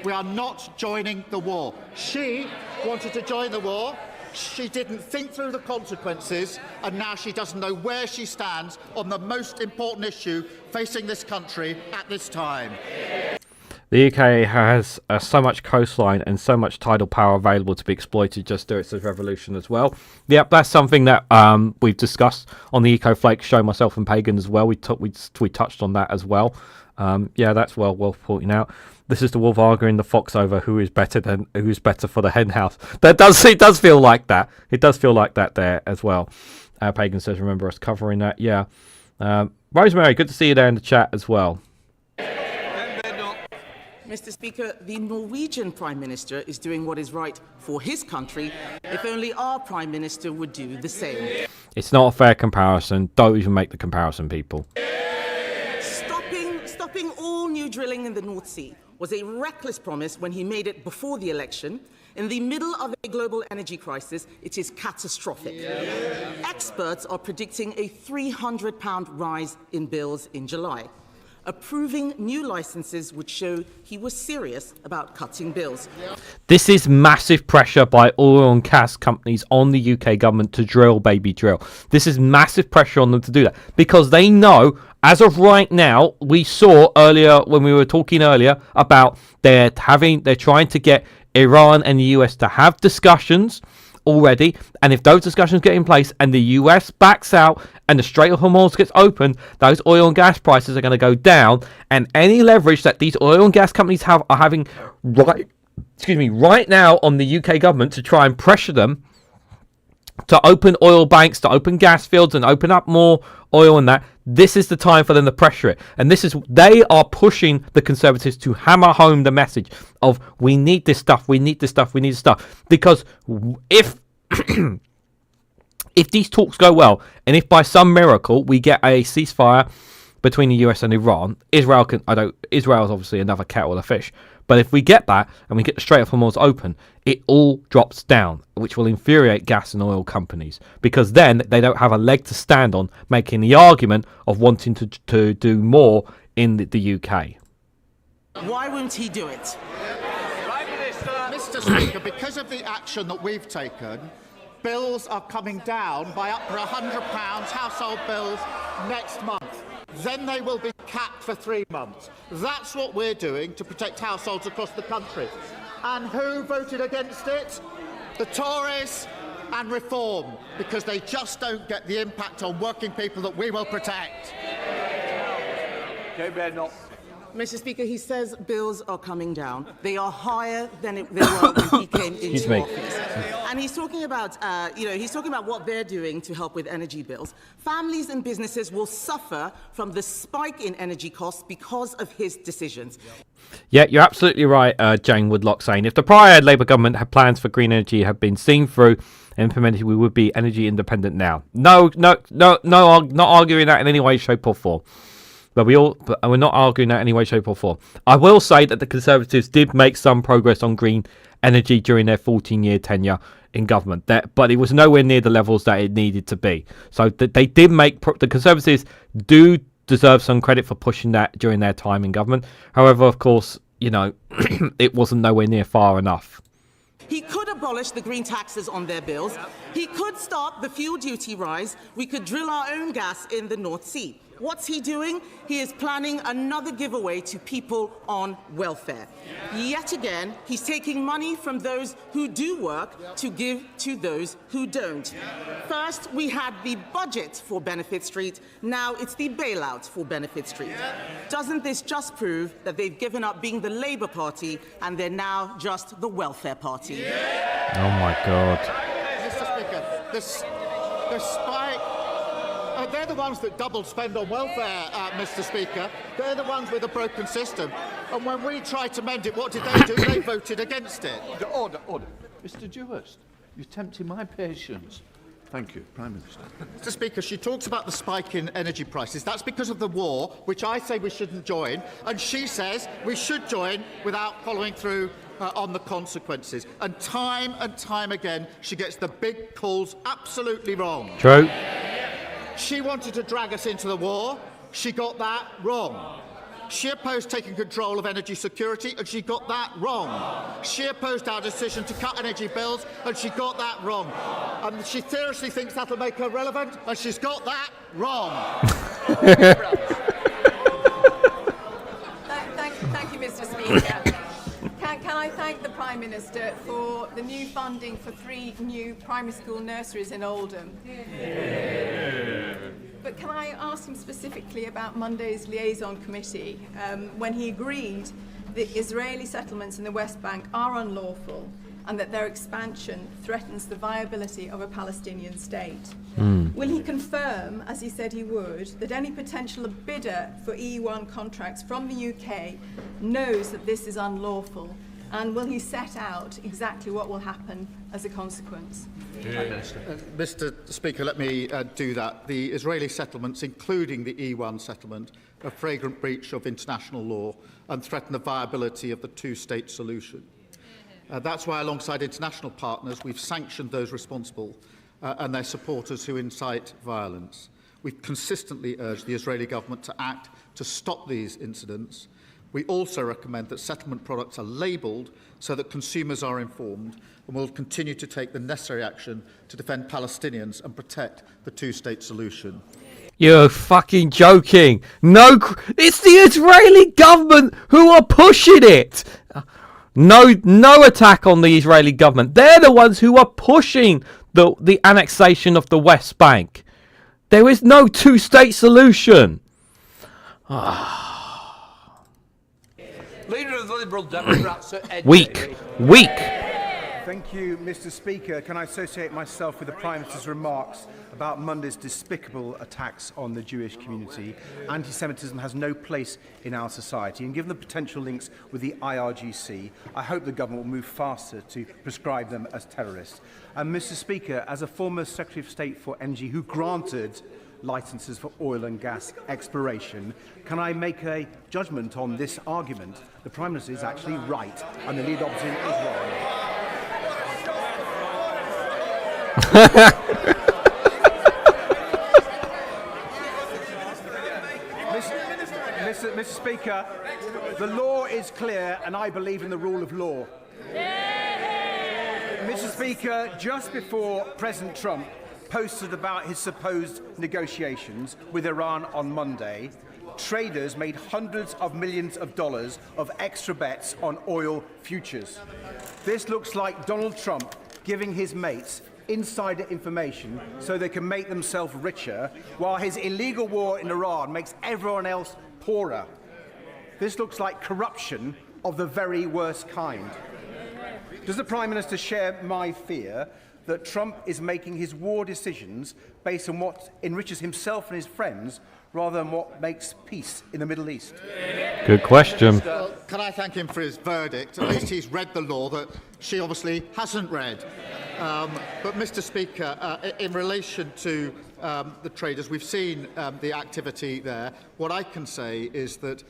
We are not joining the war. She wanted to join the war. She didn't think through the consequences, and now she doesn't know where she stands on the most important issue facing this country at this time. The UK has so much coastline and so much tidal power available to be exploited just through its revolution as well. Yep, that's something that we've discussed on the EcoFlake show, myself and Pagan as well. We touched on that as well. Yeah, that's well pointing out. this is the wolf arguing the fox over who's better for the hen house. It does feel like that. It does feel like that there as well. Pagan says, remember us covering that. Yeah. Rosemary, good to see you there in the chat as well. Mr. Speaker, the Norwegian Prime Minister is doing what is right for his country. If only our Prime Minister would do the same. It's not a fair comparison. Don't even make the comparison, people. Stopping all new drilling in the North Sea was a reckless promise when he made it before the election. In the middle of a global energy crisis, it is catastrophic. Experts are predicting a £300 rise in bills in July. Approving new licenses would show he was serious about cutting bills. This is massive pressure by oil and gas companies on the UK government to drill, baby, drill. This is massive pressure on them to do that because they know, as of right now, we saw earlier when we were talking earlier about they're trying to get Iran and the US to have discussions already, and if those discussions get in place and the US backs out and the Strait of Hormuz gets open, those oil and gas prices are going to go down, and any leverage that these oil and gas companies are having right now on the UK government to try and pressure them to open oil banks, to open gas fields and open up more oil and that, this is the time for them to pressure it. And they are pushing the Conservatives to hammer home the message of we need this stuff, we need this stuff, we need this stuff. Because if if these talks go well, and if by some miracle we get a ceasefire between the US and Iran, Israel is obviously another kettle of fish. But if we get that and we get the Strait of Hormuz open, it all drops down, which will infuriate gas and oil companies because then they don't have a leg to stand on making the argument of wanting to do more in the UK. Why won't he do it? Mr. Speaker, because of the action that we've taken, bills are coming down by up to £100 household bills next month. Then they will be capped for 3 months. That's what we're doing to protect households across the country. And who voted against it? The Tories and Reform, because they just don't get the impact on working people that we will protect. Okay, Bernard. Mr. Speaker, he says bills are coming down. They are higher than they were when he came into office. And he's talking about, what they're doing to help with energy bills. Families and businesses will suffer from the spike in energy costs because of his decisions. Yeah, you're absolutely right, Jane Woodlock saying if the prior Labour government had plans for green energy have been seen through and implemented, we would be energy independent now. No, not arguing that in any way, shape or form. But we're not arguing that in any way, shape or form. I will say that the Conservatives did make some progress on green energy during their 14-year tenure in government, but it was nowhere near the levels that it needed to be. So they did make the Conservatives do deserve some credit for pushing that during their time in government. However, of course, it wasn't nowhere near far enough. He could abolish the green taxes on their bills. He could stop the fuel duty rise. We could drill our own gas in the North Sea. What's he doing? He is planning another giveaway to people on welfare. Yet again, he's taking money from those who do work to give to those who don't. First, we had the budget for Benefit Street. Now it's the bailout for Benefit Street. Doesn't this just prove that they've given up being the Labour Party and they're now just the welfare party? Oh, my God. Mr. Speaker, the spike... they're the ones that double spend on welfare, Mr. Speaker. They're the ones with a broken system. And when we tried to mend it, what did they do? They voted against it. Order. Mr. Dewhurst, you're tempting my patience. Thank you, Prime Minister. Mr. Speaker, she talks about the spike in energy prices. That's because of the war, which I say we shouldn't join. And she says we should join without following through on the consequences. And time again, she gets the big calls absolutely wrong. True. She wanted to drag us into the war. She got that wrong. She opposed taking control of energy security, and she got that wrong. She opposed our decision to cut energy bills, and she got that wrong. And she seriously thinks that'll make her relevant, and she's got that wrong. Thank you, Mr. Speaker. Can I thank the Prime Minister for the new funding for 3 new primary school nurseries in Oldham? But can I ask him specifically about Monday's liaison committee, when he agreed the Israeli settlements in the West Bank are unlawful and that their expansion threatens the viability of a Palestinian state. Will he confirm, as he said he would, that any potential bidder for E1 contracts from the UK knows that this is unlawful? And will he set out exactly what will happen as a consequence? Mr. Speaker, let me do that. The Israeli settlements, including the E1 settlement, are a flagrant breach of international law and threaten the viability of the two-state solution. That's why, alongside international partners, we've sanctioned those responsible and their supporters who incite violence. We've consistently urged the Israeli government to act to stop these incidents. We also recommend that settlement products are labelled so that consumers are informed, and will continue to take the necessary action to defend Palestinians and protect the two-state solution. You're fucking joking. No, it's the Israeli government who are pushing it. No attack on the Israeli government. They're the ones who are pushing the annexation of the West Bank. There is no two-state solution. Leader of the Liberal Democrats at Ed Weak. Thank you, Mr. Speaker. Can I associate myself with the Prime Minister's remarks about Monday's despicable attacks on the Jewish community? Anti-Semitism has no place in our society, and given the potential links with the IRGC, I hope the government will move faster to prescribe them as terrorists. And Mr. Speaker, as a former Secretary of State for Energy who granted licences for oil and gas exploration, can I make a judgment on this argument? The Prime Minister is actually right, and the lead opposition is wrong. Mr. Speaker, the law is clear and I believe in the rule of law. Mr. Speaker, just before President Trump posted about his supposed negotiations with Iran on Monday, traders made hundreds of millions of dollars of extra bets on oil futures. This looks like Donald Trump giving his mates insider information so they can make themselves richer, while his illegal war in Iran makes everyone else poorer. This looks like corruption of the very worst kind. Does the Prime Minister share my fear that Trump is making his war decisions based on what enriches himself and his friends rather than what makes peace in the Middle East? Good question. Well, can I thank him for his verdict? At least he's read the law that she obviously hasn't read. But, Mr. Speaker, in relation to the traders, we've seen the activity there. What I can say is that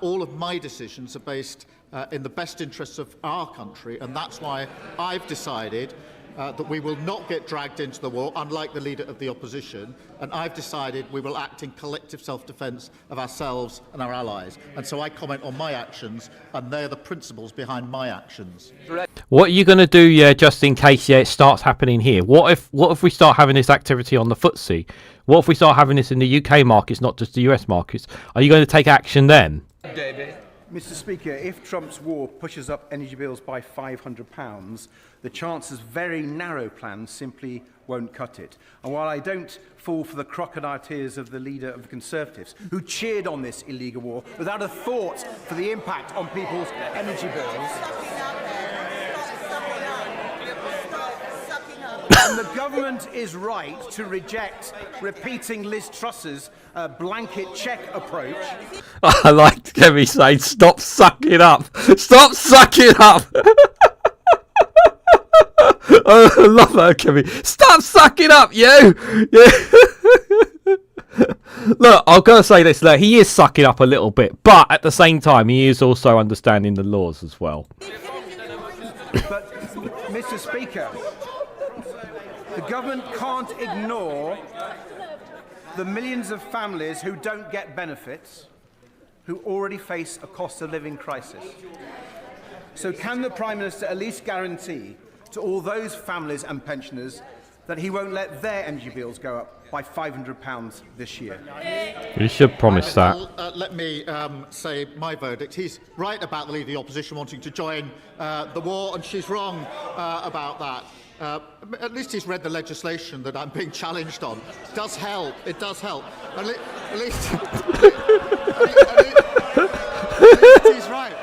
all of my decisions are based in the best interests of our country, and that's why I've decided that we will not get dragged into the war, unlike the Leader of the Opposition, and I've decided we will act in collective self-defence of ourselves and our allies. And so I comment on my actions, and they're the principles behind my actions. What are you going to do, just in case it starts happening here? What if we start having this activity on the FTSE? What if we start having this in the UK markets, not just the US markets? Are you going to take action then? David. Mr. Speaker, if Trump's war pushes up energy bills by £500, the Chancellor's very narrow plan simply won't cut it. And while I don't fall for the crocodile tears of the leader of the Conservatives, who cheered on this illegal war without a thought for the impact on people's energy bills, and the government is right to reject repeating Liz Truss's blanket cheque approach. I like Kevin saying, "Stop sucking up! Stop sucking up!" I love that, Kevin. Stop sucking up, you! Yeah. Look, I'm going to say this. Look, he is sucking up a little bit, but at the same time, he is also understanding the laws as well. But, Mr. Speaker, the government can't ignore the millions of families who don't get benefits, who already face a cost of living crisis. So can the Prime Minister at least guarantee to all those families and pensioners that he won't let their energy bills go up by £500 this year? You should promise that. Let me say my verdict. He's right about the Leader of the Opposition wanting to join the war, and she's wrong about that. At least he's read the legislation that I'm being challenged on. It does help. It does help. At least he's right.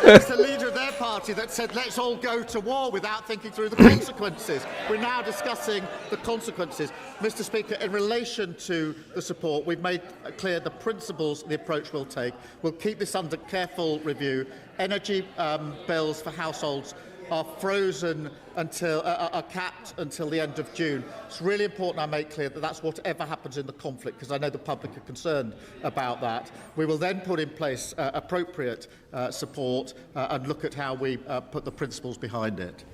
It's the leader of their party that said, let's all go to war without thinking through the consequences. We're now discussing the consequences. Mr. Speaker, in relation to the support, we've made clear the principles, the approach we'll take. We'll keep this under careful review. Energy bills for households are frozen until are capped until the end of June. It's really important I make clear that that's whatever happens in the conflict, because I know the public are concerned about that. We will then put in place appropriate support and look at how we put the principles behind it.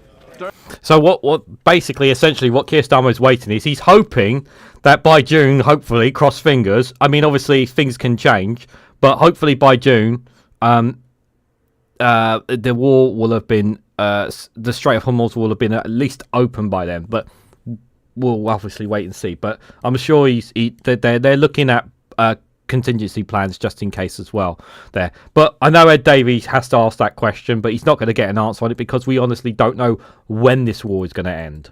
So what basically, essentially, what Keir Starmer is waiting is he's hoping that by June, hopefully, cross fingers. I mean, obviously things can change, but hopefully by June, the war will have been, the Strait of Hormuz will have been at least open by then. But we'll obviously wait and see. But I'm sure they're looking at contingency plans just in case as well there. But I know Ed Davies has to ask that question, but he's not going to get an answer on it because we honestly don't know when this war is going to end.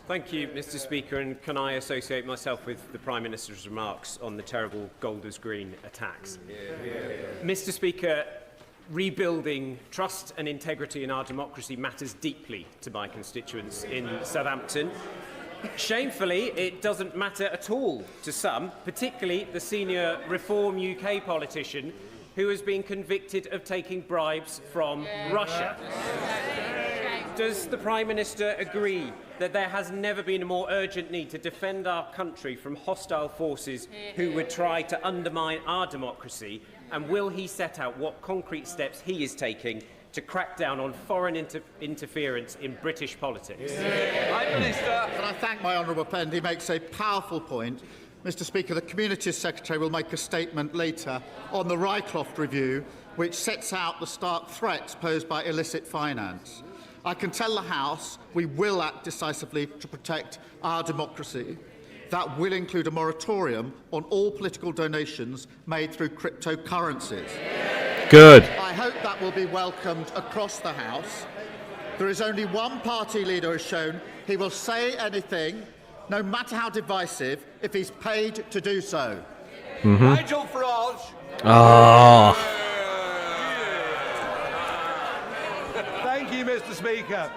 Thank you, Mr. Speaker, and can I associate myself with the Prime Minister's remarks on the terrible Golders Green attacks? Mr. Speaker, rebuilding trust and integrity in our democracy matters deeply to my constituents in Southampton. Shamefully, it doesn't matter at all to some, particularly the senior Reform UK politician who has been convicted of taking bribes from Russia. Does the Prime Minister agree that there has never been a more urgent need to defend our country from hostile forces who would try to undermine our democracy? And will he set out what concrete steps he is taking to crack down on foreign interference in British politics? Prime Minister. Can I thank my honourable friend? He makes a powerful point. Mr. Speaker, the Communities Secretary will make a statement later on the Rycroft review, which sets out the stark threats posed by illicit finance. I can tell the House we will act decisively to protect our democracy. That will include a moratorium on all political donations made through cryptocurrencies. Good. I hope that will be welcomed across the House. There is only one party leader has shown he will say anything, no matter how divisive, if he's paid to do so. Nigel Farage. Oh. Thank you, Mr. Speaker.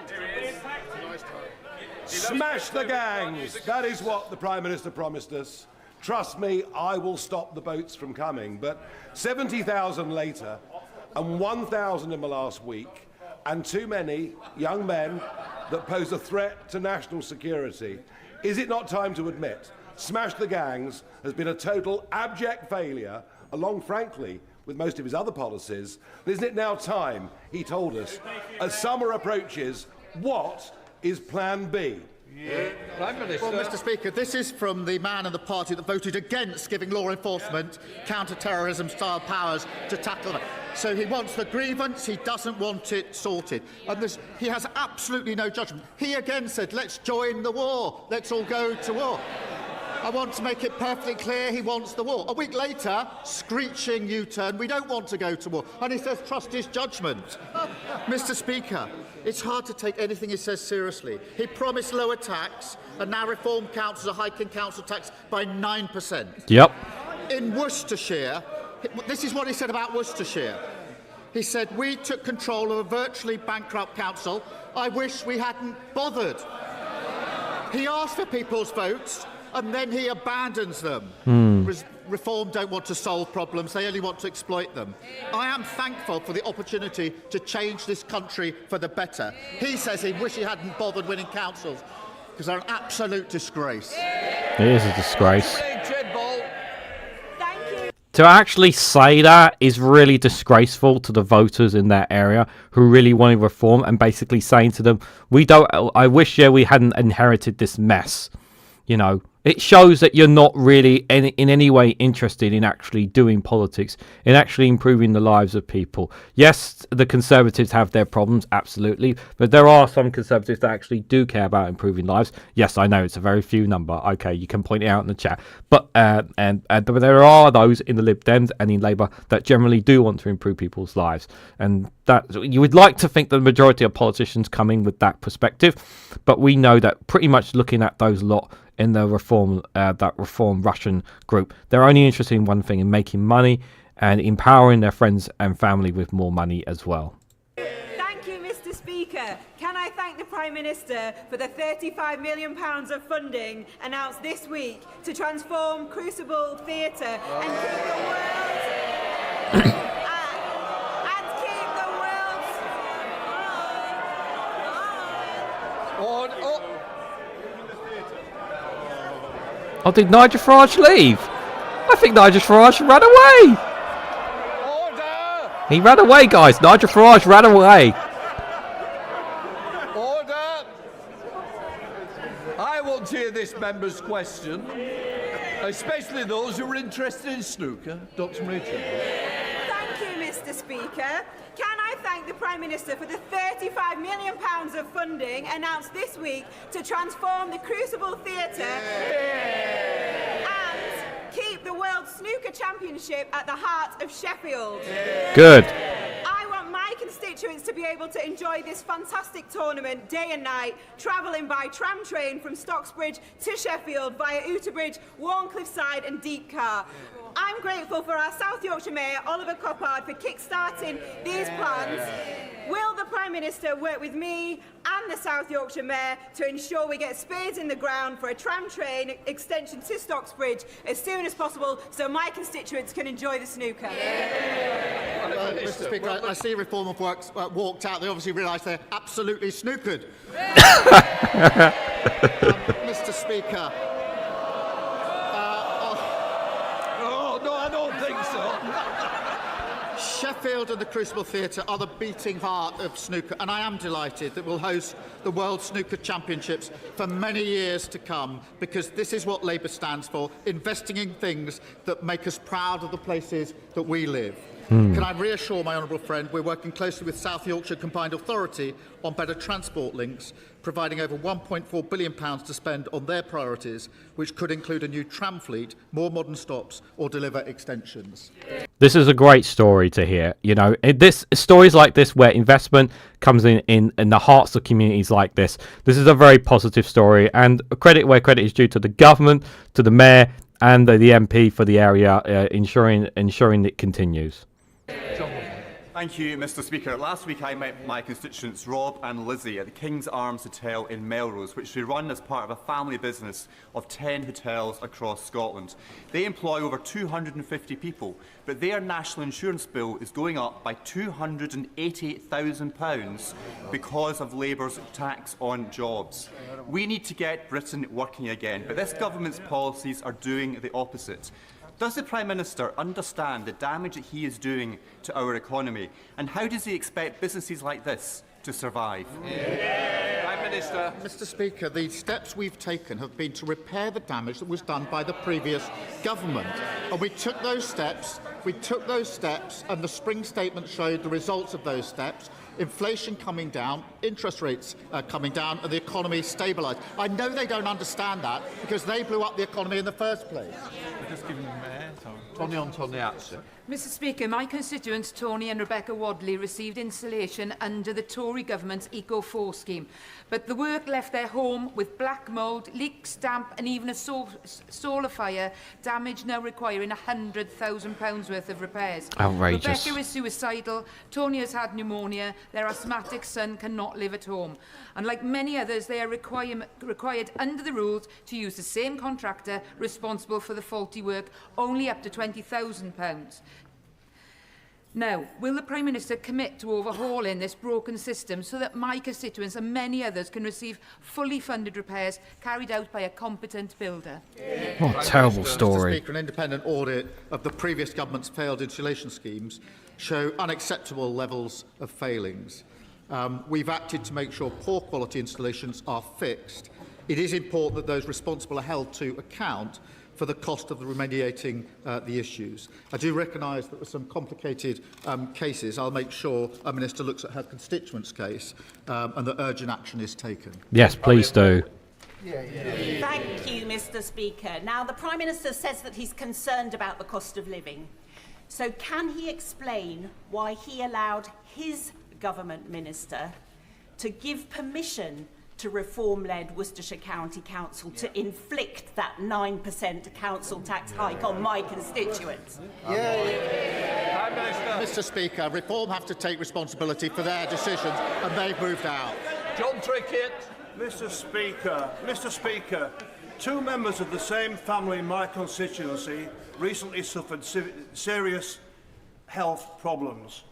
Smash the gangs. That is what the Prime Minister promised us. Trust me, I will stop the boats from coming. But 70,000 later, and 1,000 in the last week, and too many young men that pose a threat to national security, is it not time to admit Smash the Gangs has been a total abject failure, along, frankly, with most of his other policies? Isn't it now time, he told us, as summer approaches, what is Plan B? Prime Minister. Well, Mr. Speaker, this is from the man in the party that voted against giving law enforcement counter-terrorism style powers to tackle it. So he wants the grievance, he doesn't want it sorted. And he has absolutely no judgment. He again said, let's join the war, let's all go to war. I want to make it perfectly clear he wants the war. A week later, screeching U-turn, we don't want to go to war. And he says, trust his judgment. Mr. Speaker, it's hard to take anything he says seriously. He promised lower tax, and now Reform councils are hiking council tax by 9%. Yep. In Worcestershire, this is what he said about Worcestershire. He said, we took control of a virtually bankrupt council. I wish we hadn't bothered. He asked for people's votes, and then he abandons them. Reform don't want to solve problems, they only want to exploit them. I am thankful for the opportunity to change this country for the better. He says he wish he hadn't bothered winning councils, because they're an absolute disgrace. It is a disgrace. To actually say that is really disgraceful to the voters in that area who really want to reform, and basically saying to them, I wish we hadn't inherited this mess. You know, it shows that you're not really in any way interested in actually doing politics, in actually improving the lives of people. Yes, the Conservatives have their problems, absolutely, but there are some Conservatives that actually do care about improving lives. Yes, I know it's a very few number. Okay, you can point it out in the chat, but but there are those in the Lib Dems and in Labour that generally do want to improve people's lives, and that you would like to think that the majority of politicians come in with that perspective, but we know that pretty much looking at those lot in the reform Russian group. They're only interested in one thing, in making money and empowering their friends and family with more money as well. Thank you, Mr. Speaker. Can I thank the Prime Minister for the £35 million of funding announced this week to transform Crucible Theatre and keep the world... Oh, did Nigel Farage leave? I think Nigel Farage ran away. Order! He ran away, guys. Nigel Farage ran away. Order! I want to hear this member's question, especially those who are interested in snooker. Dr. Rachel. Thank you, Mr. Speaker. Can I thank the Prime Minister for the £35 million of funding announced this week to transform the Crucible Theatre and keep the World Snooker Championship at the heart of Sheffield? Good. I want my constituents to be able to enjoy this fantastic tournament day and night, travelling by tram train from Stocksbridge to Sheffield via Outerbridge, Warncliffe Side and Deepcar. I'm grateful for our South Yorkshire Mayor, Oliver Coppard, for kick-starting these plans. Will the Prime Minister work with me and the South Yorkshire Mayor to ensure we get spades in the ground for a tram train extension to Stocksbridge as soon as possible so my constituents can enjoy the snooker? Mr. Speaker, I see Reform of Works walked out. They obviously realise they're absolutely snookered. Mr. Speaker. No, I don't think so. Sheffield and the Crucible Theatre are the beating heart of snooker, and I am delighted that we'll host the World Snooker Championships for many years to come, because this is what Labour stands for, investing in things that make us proud of the places that we live. Can I reassure my honourable friend we're working closely with South Yorkshire Combined Authority on better transport links, providing over £1.4 billion to spend on their priorities, which could include a new tram fleet, more modern stops or deliver extensions. This is a great story to hear. You know, stories like this where investment comes in the hearts of communities like this. This is a very positive story, and credit where credit is due to the government, to the mayor and the MP for the area, ensuring it continues. Thank you, Mr. Speaker. Last week I met my constituents Rob and Lizzie at the King's Arms Hotel in Melrose, which we run as part of a family business of 10 hotels across Scotland. They employ over 250 people, but their national insurance bill is going up by £288,000 because of Labour's tax on jobs. We need to get Britain working again, but this government's policies are doing the opposite. Does the Prime Minister understand the damage that he is doing to our economy, and how does he expect businesses like this to survive? Prime Minister. Mr. Speaker, the steps we've taken have been to repair the damage that was done by the previous government. And we took those steps, and the spring statement showed the results of those steps. Inflation coming down, interest rates coming down, and the economy stabilised. I know they don't understand that because they blew up the economy in the first place. Just giving the Mayor. Tony on Tony answer. Mr. Speaker, my constituents Tony and Rebecca Wadley received insulation under the Tory government's Eco4 scheme, but the work left their home with black mould, leaks, damp and even a solar fire, damage now requiring £100,000 worth of repairs. Outrageous. Rebecca is suicidal, Tony has had pneumonia, their asthmatic son cannot live at home, and like many others they are required under the rules to use the same contractor responsible for the faulty work, only up to £20,000. Now, will the Prime Minister commit to overhauling this broken system so that my constituents and many others can receive fully funded repairs carried out by a competent builder? What a terrible story. Mr. Speaker, an independent audit of the previous government's failed insulation schemes show unacceptable levels of failings. We've acted to make sure poor quality installations are fixed. It is important that those responsible are held to account for the cost of remediating the issues. I do recognise that there are some complicated cases. I'll make sure a Minister looks at her constituent's case and that urgent action is taken. Yes, please do. Thank you, Mr. Speaker. Now, the Prime Minister says that he's concerned about the cost of living. So can he explain why he allowed his government minister to give permission to reform-led Worcestershire County Council to inflict that 9% council tax hike on my constituents. Mr. Speaker, Reform have to take responsibility for their decisions, and they've moved out. John Trickett. Mr. Speaker, two members of the same family in my constituency recently suffered serious health problems.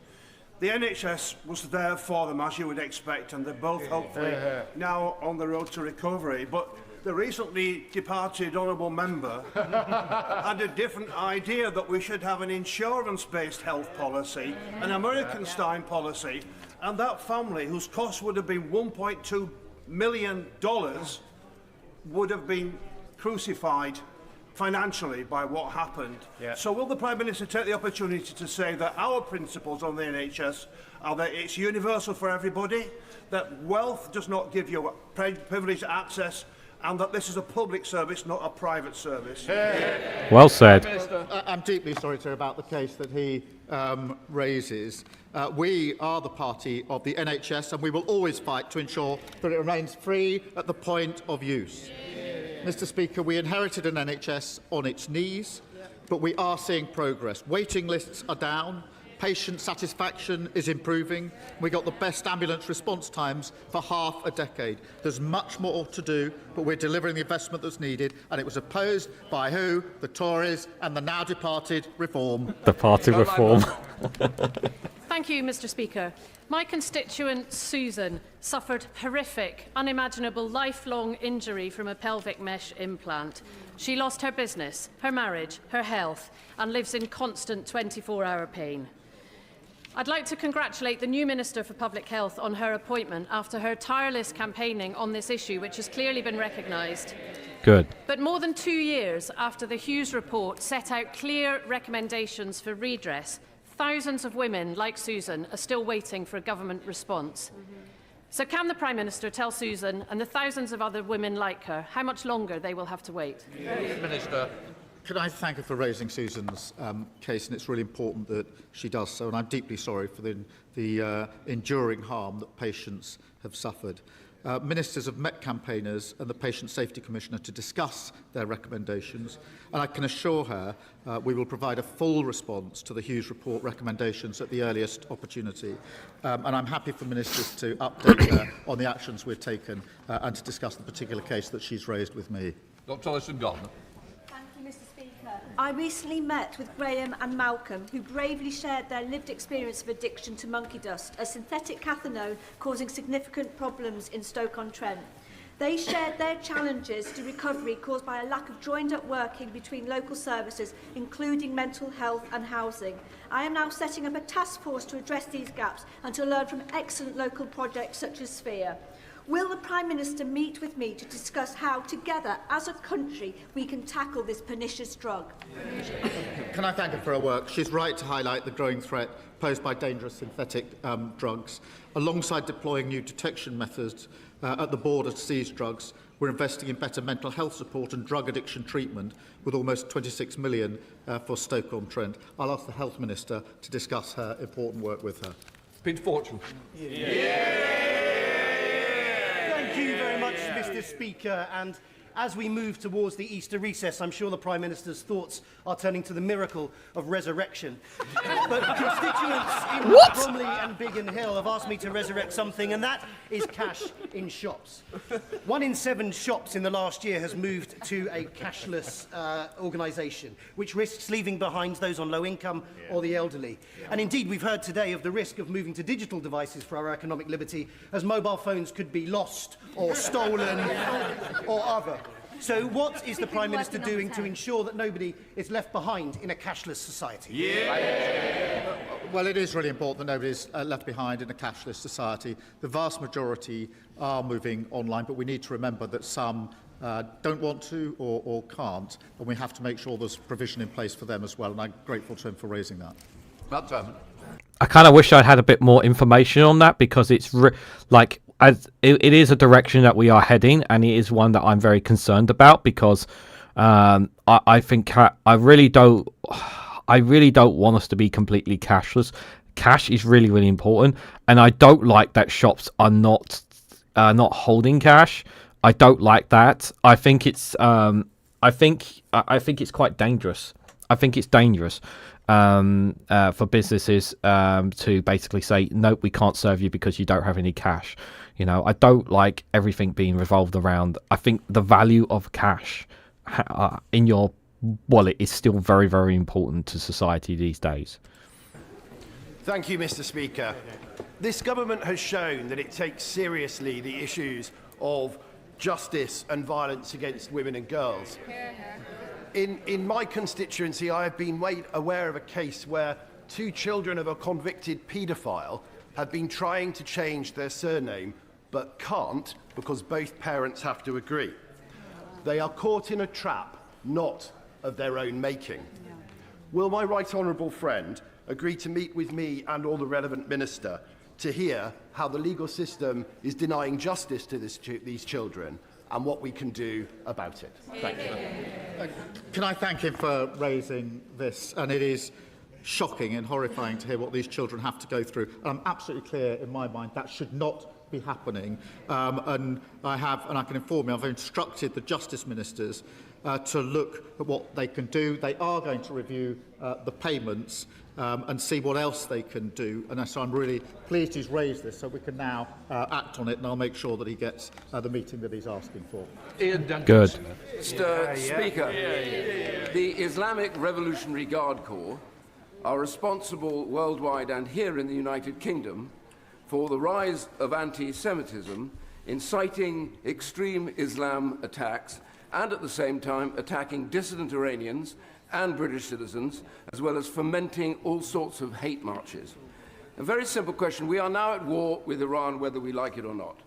The NHS was there for them, as you would expect, and they're both hopefully now on the road to recovery. But the recently departed honourable member had a different idea, that we should have an insurance-based health policy, an American-style policy, and that family, whose cost would have been $1.2 million, would have been crucified financially by what happened. So will the Prime Minister take the opportunity to say that our principles on the NHS are that it's universal for everybody, that wealth does not give you privileged access, and that this is a public service, not a private service? Well said. I'm deeply sorry, sir, about the case that he raises. We are the party of the NHS, and we will always fight to ensure that it remains free at the point of use. Mr. Speaker, we inherited an NHS on its knees, but we are seeing progress. Waiting lists are down, patient satisfaction is improving. We got the best ambulance response times for half a decade. There's much more to do, but we're delivering the investment that's needed, and it was opposed by who? The Tories and the now departed Reform. The party Reform. Thank you, Mr. Speaker. My constituent Susan suffered horrific, unimaginable, lifelong injury from a pelvic mesh implant. She lost her business, her marriage, her health, and lives in constant 24-hour pain. I'd like to congratulate the new Minister for Public Health on her appointment after her tireless campaigning on this issue, which has clearly been recognised. Good. But more than 2 years after the Hughes report set out clear recommendations for redress, thousands of women like Susan are still waiting for a government response. So can the Prime Minister tell Susan and the thousands of other women like her how much longer they will have to wait? Minister. Can I thank her for raising Susan's case, and it's really important that she does so, and I'm deeply sorry for the enduring harm that patients have suffered. Ministers have met campaigners and the Patient Safety Commissioner to discuss their recommendations, and I can assure her we will provide a full response to the Hughes report recommendations at the earliest opportunity. And I'm happy for ministers to update her on the actions we've taken and to discuss the particular case that she's raised with me. Dr. Ellison-Gardner. I recently met with Graham and Malcolm, who bravely shared their lived experience of addiction to monkey dust, a synthetic cathinone causing significant problems in Stoke-on-Trent. They shared their challenges to recovery caused by a lack of joined-up working between local services, including mental health and housing. I am now setting up a task force to address these gaps and to learn from excellent local projects such as Sphere. Will the Prime Minister meet with me to discuss how, together, as a country, we can tackle this pernicious drug? Can I thank her for her work? She's right to highlight the growing threat posed by dangerous synthetic drugs. Alongside deploying new detection methods at the border to seize drugs, we're investing in better mental health support and drug addiction treatment with almost 26 million for Stoke-on-Trent. I'll ask the Health Minister to discuss her important work with her. Peter Fortune. Thank you very much, Mr. Speaker. And as we move towards the Easter recess, I'm sure the Prime Minister's thoughts are turning to the miracle of resurrection. But constituents in Bromley and Biggin Hill have asked me to resurrect something, and that is cash in shops. 1 in 7 shops in the last year has moved to a cashless organisation, which risks leaving behind those on low income or the elderly. And indeed, we've heard today of the risk of moving to digital devices for our economic liberty, as mobile phones could be lost or stolen or other. So what is the Prime Minister doing to ensure that nobody is left behind in a cashless society? Well, it is really important that nobody is left behind in a cashless society. The vast majority are moving online, but we need to remember that some don't want to or can't, and we have to make sure there's provision in place for them as well, and I'm grateful to him for raising that. Matt Diamond. I kind of wish I'd had a bit more information on that, because it's it is a direction that we are heading, and it is one that I'm very concerned about, because I think I really don't want us to be completely cashless. Cash is really, really important, and I don't like that shops are not not holding cash. I don't like that. I think it's I think it's quite dangerous. I think it's dangerous for businesses to basically say, no, we can't serve you because you don't have any cash. I don't like everything being revolved around. I think the value of cash in your wallet is still very, very important to society these days. Thank you, Mr. Speaker. This government has shown that it takes seriously the issues of justice and violence against women and girls. In my constituency, I have been made aware of a case where 2 children of a convicted paedophile have been trying to change their surname but can't because both parents have to agree. They are caught in a trap not of their own making. Will my right honourable friend agree to meet with me and or the relevant minister to hear how the legal system is denying justice to these children and what we can do about it? Thank you. Can I thank him for raising this? And it is shocking and horrifying to hear what these children have to go through. I'm absolutely clear in my mind that should not be happening. And I can inform you, I've instructed the Justice Ministers to look at what they can do. They are going to review the payments and see what else they can do. And so I'm really pleased he's raised this, so we can now act on it, and I'll make sure that he gets the meeting that he's asking for. Good. Mr. Speaker, the Islamic Revolutionary Guard Corps are responsible worldwide and here in the United Kingdom for the rise of anti-Semitism, inciting extreme Islam attacks, and at the same time attacking dissident Iranians and British citizens, as well as fomenting all sorts of hate marches. A very simple question. We are now at war with Iran, whether we like it or not.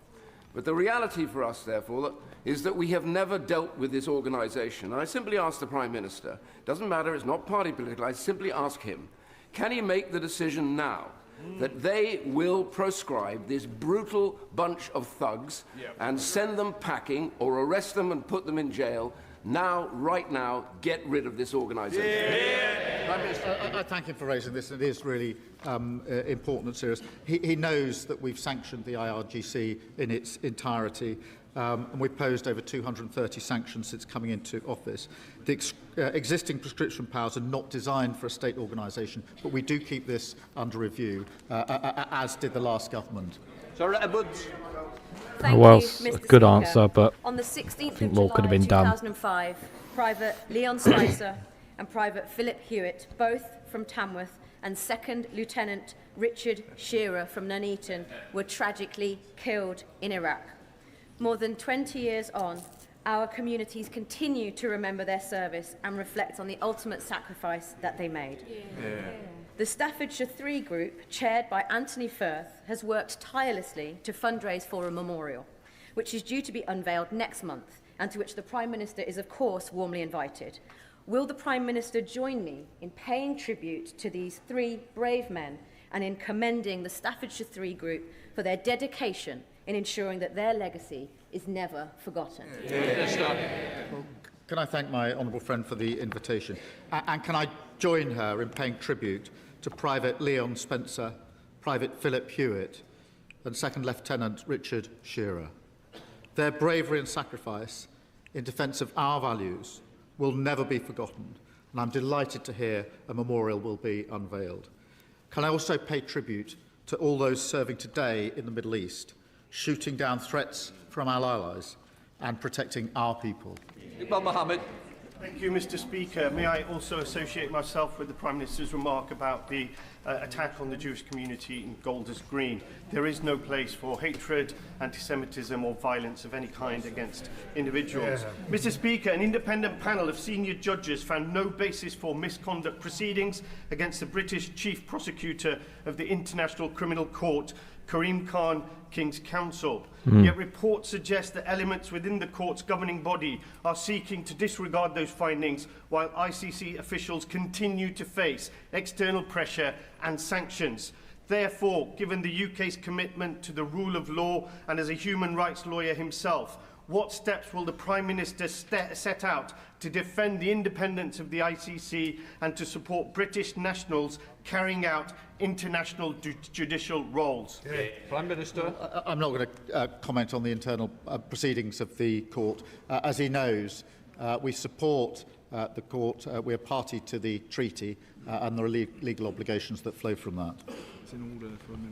But the reality for us, therefore, is that we have never dealt with this organisation. And I simply ask the Prime Minister, doesn't matter, it's not party political, I simply ask him, can he make the decision now that they will proscribe this brutal bunch of thugs and send them packing or arrest them and put them in jail? Now, right now, get rid of this organisation. Prime Minister, I thank him for raising this. It is really important and serious. He knows that we've sanctioned the IRGC in its entirety, and we've posed over 230 sanctions since coming into office. The existing prescription powers are not designed for a state organisation, but we do keep this under review, as did the last government. Thank well, you, Mr. a good Speaker. answer, but on the 16th I think of more July could have been done. 2005, Private Leon Spicer and Private Philip Hewitt, both from Tamworth, and Second Lieutenant Richard Shearer from Nuneaton, were tragically killed in Iraq. More than 20 years on, our communities continue to remember their service and reflect on the ultimate sacrifice that they made. The Staffordshire 3 group, chaired by Anthony Firth, has worked tirelessly to fundraise for a memorial, which is due to be unveiled next month, and to which the Prime Minister is, of course, warmly invited. Will the Prime Minister join me in paying tribute to these 3 brave men and in commending the Staffordshire 3 group for their dedication in ensuring that their legacy is never forgotten? Can I thank my honourable friend for the invitation? And can I join her in paying tribute to Private Leon Spencer, Private Philip Hewitt, and Second Lieutenant Richard Shearer? Their bravery and sacrifice in defence of our values will never be forgotten, and I'm delighted to hear a memorial will be unveiled. Can I also pay tribute to all those serving today in the Middle East, shooting down threats from our allies and protecting our people? Thank you, Mr. Speaker. May I also associate myself with the Prime Minister's remark about the attack on the Jewish community in Golders Green. There is no place for hatred, anti-Semitism or violence of any kind against individuals. Mr. Speaker, an independent panel of senior judges found no basis for misconduct proceedings against the British Chief Prosecutor of the International Criminal Court, Karim Khan, King's Counsel. Yet reports suggest that elements within the court's governing body are seeking to disregard those findings, while ICC officials continue to face external pressure and sanctions. Therefore, given the UK's commitment to the rule of law and as a human rights lawyer himself, what steps will the Prime Minister set out to defend the independence of the ICC and to support British nationals carrying out international judicial roles? Prime Minister. I'm not going to comment on the internal proceedings of the court. As he knows, we support the court. We're party to the treaty and there are legal obligations that flow from that.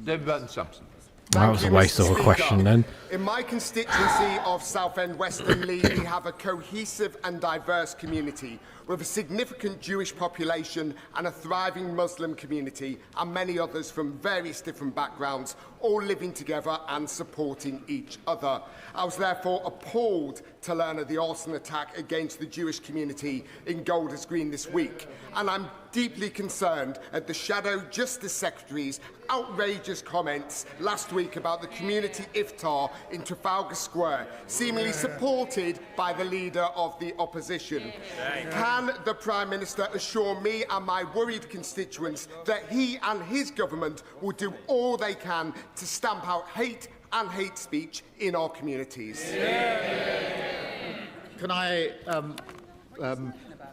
David Burton-Sampson. That was a waste of a question then. In my constituency of Southend Western Leigh, we have a cohesive and diverse community with a significant Jewish population and a thriving Muslim community and many others from various different backgrounds, all living together and supporting each other. I was therefore appalled to learn of the arson attack against the Jewish community in Golders Green this week, and I'm deeply concerned at the Shadow Justice Secretary's outrageous comments last week about the community iftar in Trafalgar Square, seemingly supported by the leader of the opposition. Can the Prime Minister assure me and my worried constituents that he and his government will do all they can to stamp out hate and hate speech in our communities? Can I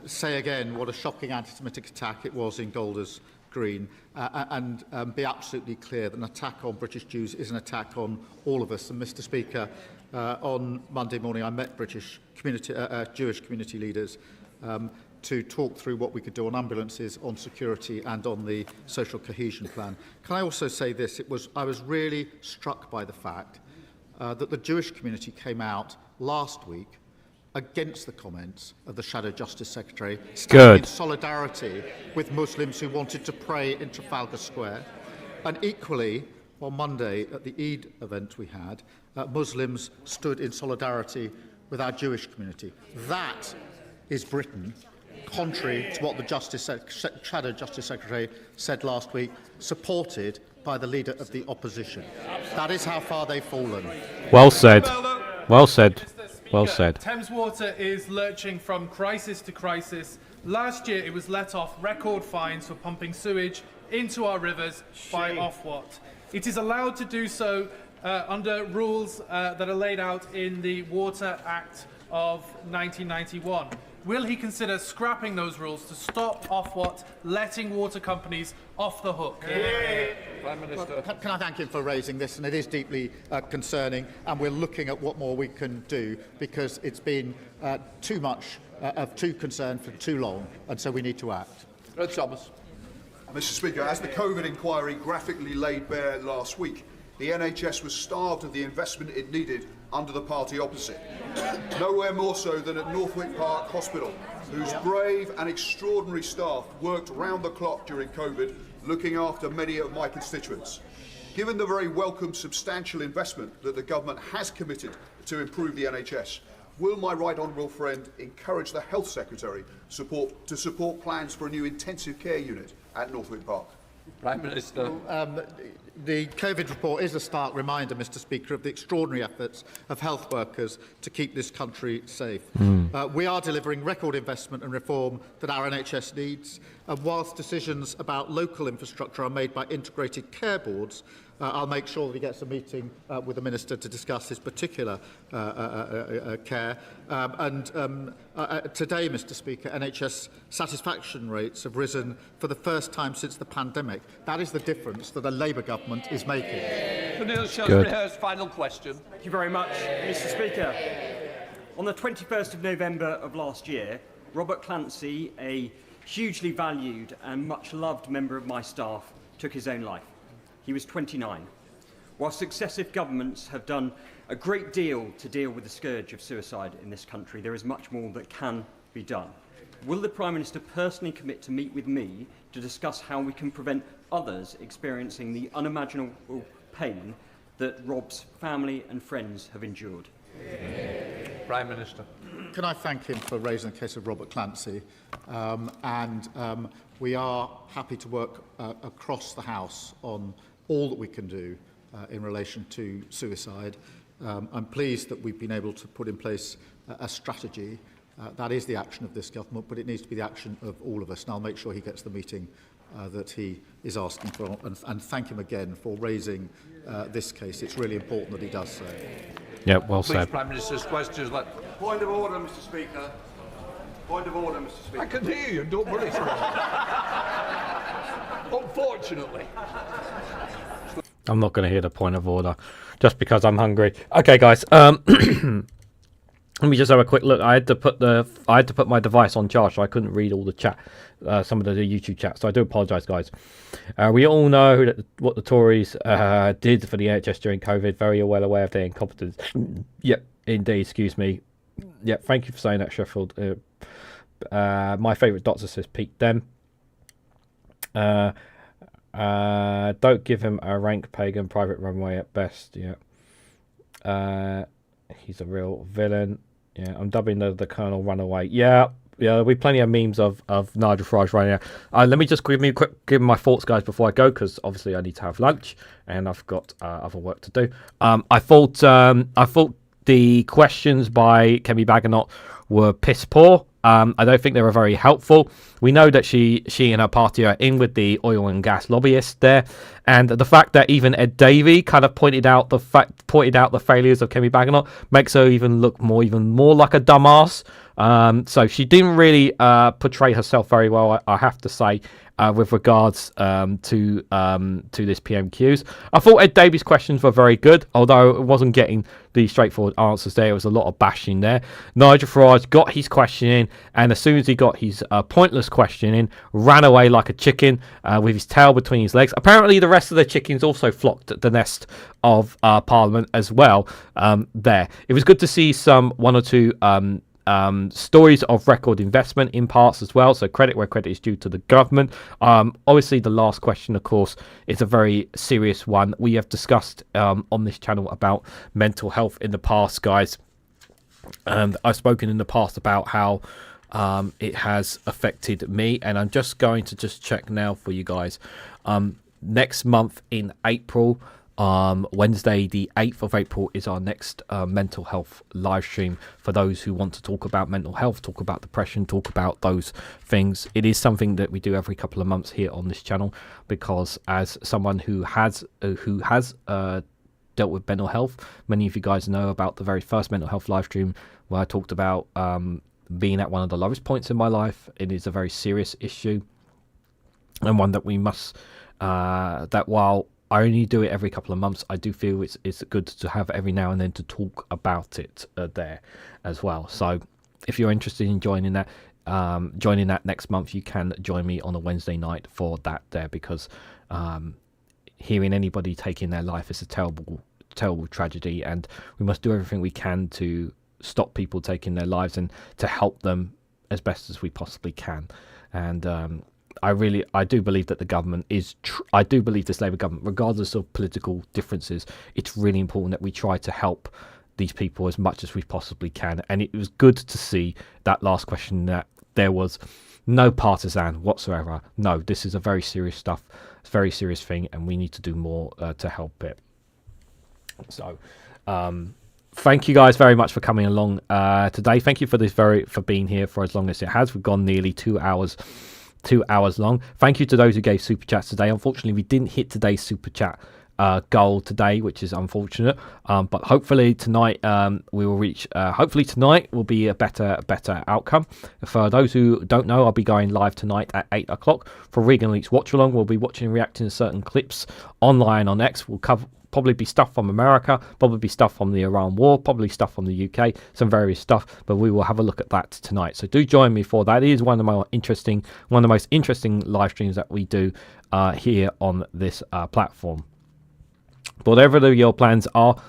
say again what a shocking anti-Semitic attack it was in Golders Green and be absolutely clear that an attack on British Jews is an attack on all of us. And Mr. Speaker, on Monday morning I met British community, Jewish community leaders to talk through what we could do on ambulances, on security and on the social cohesion plan. Can I also say this? I was really struck by the fact that the Jewish community came out last week against the comments of the Shadow Justice Secretary, standing in solidarity with Muslims who wanted to pray in Trafalgar Square. And equally, on Monday at the Eid event we had, Muslims stood in solidarity with our Jewish community. That is Britain, contrary to what the Shadow Justice Secretary said last week, supported by the leader of the opposition. That is how far they've fallen. Well said. Well said. Well said. Thames Water is lurching from crisis to crisis. Last year it was let off record fines for pumping sewage into our rivers by Ofwat. It is allowed to do so under rules that are laid out in the Water Act of 1991. Will he consider scrapping those rules to stop Ofwat letting water companies off the hook? Prime Minister. Well, can I thank him for raising this? And it is deeply concerning, and we're looking at what more we can do because it's been too much of too concern for too long, and so we need to act. Red Thomas. Mr. Speaker, as the COVID inquiry graphically laid bare last week, the NHS was starved of the investment it needed under the party opposite. Nowhere more so than at Northwick Park Hospital, whose brave and extraordinary staff worked round the clock during COVID, looking after many of my constituents. Given the very welcome substantial investment that the government has committed to improve the NHS, will my right honourable friend encourage the Health Secretary to support plans for a new intensive care unit at Northwick Park? Prime Minister. The COVID report is a stark reminder, Mr. Speaker, of the extraordinary efforts of health workers to keep this country safe. We are delivering record investment and reform that our NHS needs, and whilst decisions about local infrastructure are made by integrated care boards, I'll make sure that he gets a meeting with the Minister to discuss his particular care. Today, Mr. Speaker, NHS satisfaction rates have risen for the first time since the pandemic. That is the difference that a Labour government is making. Neil Shelby-Hurst, final question. Thank you very much, Mr. Speaker. On the 21st of November of last year, Robert Clancy, a hugely valued and much loved member of my staff, took his own life. He was 29. While successive governments have done a great deal to deal with the scourge of suicide in this country, there is much more that can be done. Will the Prime Minister personally commit to meet with me to discuss how we can prevent others experiencing the unimaginable pain that Rob's family and friends have endured? Prime Minister. Can I thank him for raising the case of Robert Clancy? We are happy to work across the House on all that we can do in relation to suicide. I'm pleased that we've been able to put in place a strategy. That is the action of this government, but it needs to be the action of all of us. And I'll make sure he gets the meeting that he is asking for. And thank him again for raising this case. It's really important that he does so. Yeah, well Please, said. Prime Minister's questions. Point of order, Mr. Speaker. Point of order, Mr. Speaker. I can hear you. Don't worry. Unfortunately. I'm not going to hear the point of order just because I'm hungry. Okay, guys. Let me just have a quick look. I had to put my device on charge, so I couldn't read all the chat, some of the YouTube chat. So I do apologise, guys. We all know what the Tories did for the NHS during COVID. Very well aware of their incompetence. Yep, indeed. Excuse me. Yep. Thank you for saying that, Sheffield. My favourite doctor says Pete Dem. Don't give him a rank pagan private runway at best. Yeah. He's a real villain. Yeah, I'm dubbing the Colonel Runaway. Yeah, there'll be plenty of memes of Nigel Farage right now. Let me just give my thoughts, guys, before I go, because obviously I need to have lunch and I've got other work to do. I thought the questions by Kemi Badenoch were piss poor. I don't think they were very helpful. We know that she and her party are in with the oil and gas lobbyists there, and the fact that even Ed Davey kind of pointed out the failures of Kemi Badenoch makes her even more like a dumbass. So she didn't really portray herself very well, I have to say, with regards to this PMQs. I thought Ed Davey's questions were very good, although it wasn't getting the straightforward answers there. There was a lot of bashing there. Nigel Farage got his question in, and as soon as he got his pointless question in, ran away like a chicken with his tail between his legs. Apparently the rest of the chickens also flocked at the nest of Parliament as well there. It was good to see one or two stories of record investment in parts as well, so credit where credit is due to the government. Obviously the last question, of course, is a very serious one. We have discussed on this channel about mental health in the past, guys, and I've spoken in the past about how it has affected me, and I'm just going to check now for you guys. Next month in April, Wednesday the 8th of April is our next mental health live stream for those who want to talk about mental health, talk about depression, talk about those things. It is something that we do every couple of months here on this channel, because as someone who has dealt with mental health, many of you guys know about the very first mental health live stream where I talked about being at one of the lowest points in my life. It is a very serious issue, and one that we must that while I only do it every couple of months, I do feel it's good to have every now and then to talk about it there as well. So if you're interested in joining that next month, you can join me on a Wednesday night for that there, because hearing anybody taking their life is a terrible tragedy, and we must do everything we can to stop people taking their lives and to help them as best as we possibly can. And I do believe that the government I do believe this Labour government, regardless of political differences, it's really important that we try to help these people as much as we possibly can. And it was good to see that last question, that there was no partisan whatsoever. No, this is a very serious stuff. It's a very serious thing, and we need to do more to help it. So thank you guys very much for coming along today. Thank you for being here for as long as it has. We've gone nearly 2 hours long. Thank you to those who gave super chats today. Unfortunately, we didn't hit today's super chat goal today, which is unfortunate, but hopefully tonight we will reach hopefully tonight will be a better outcome. For those who don't know, I'll be going live tonight at 8 o'clock for Reganelite's watch along. We'll be watching and reacting to certain clips online on X. We'll probably be stuff from America, probably be stuff from the Iran war, probably stuff from the UK, some various stuff, but we will have a look at that tonight. So do join me for that. It is one of the most interesting live streams that we do here on this platform. But whatever your plans are,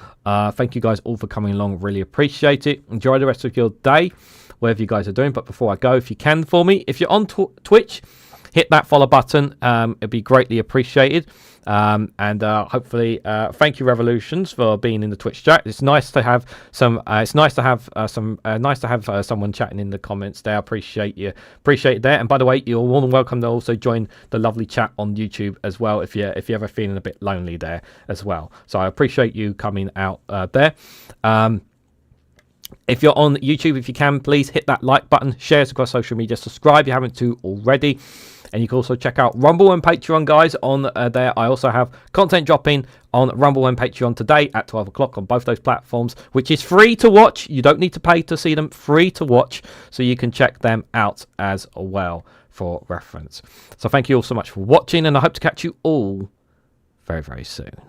thank you guys all for coming along. Really appreciate it. Enjoy the rest of your day, whatever you guys are doing. But before I go, if you can for me, if you're on Twitch, hit that follow button. It'd be greatly appreciated. And hopefully, thank you, Revolutions, for being in the Twitch chat. It's nice to have some. It's nice to have someone chatting in the comments there. I appreciate it there. And by the way, you're more than welcome to also join the lovely chat on YouTube as well if you're ever feeling a bit lonely there as well. So I appreciate you coming out there. If you're on YouTube, if you can, please hit that like button, share us across social media, subscribe if you haven't already. And you can also check out Rumble and Patreon, guys, on there. I also have content dropping on Rumble and Patreon today at 12 o'clock on both those platforms, which is free to watch. You don't need to pay to see them, free to watch. So you can check them out as well for reference. So thank you all so much for watching, and I hope to catch you all very, very soon.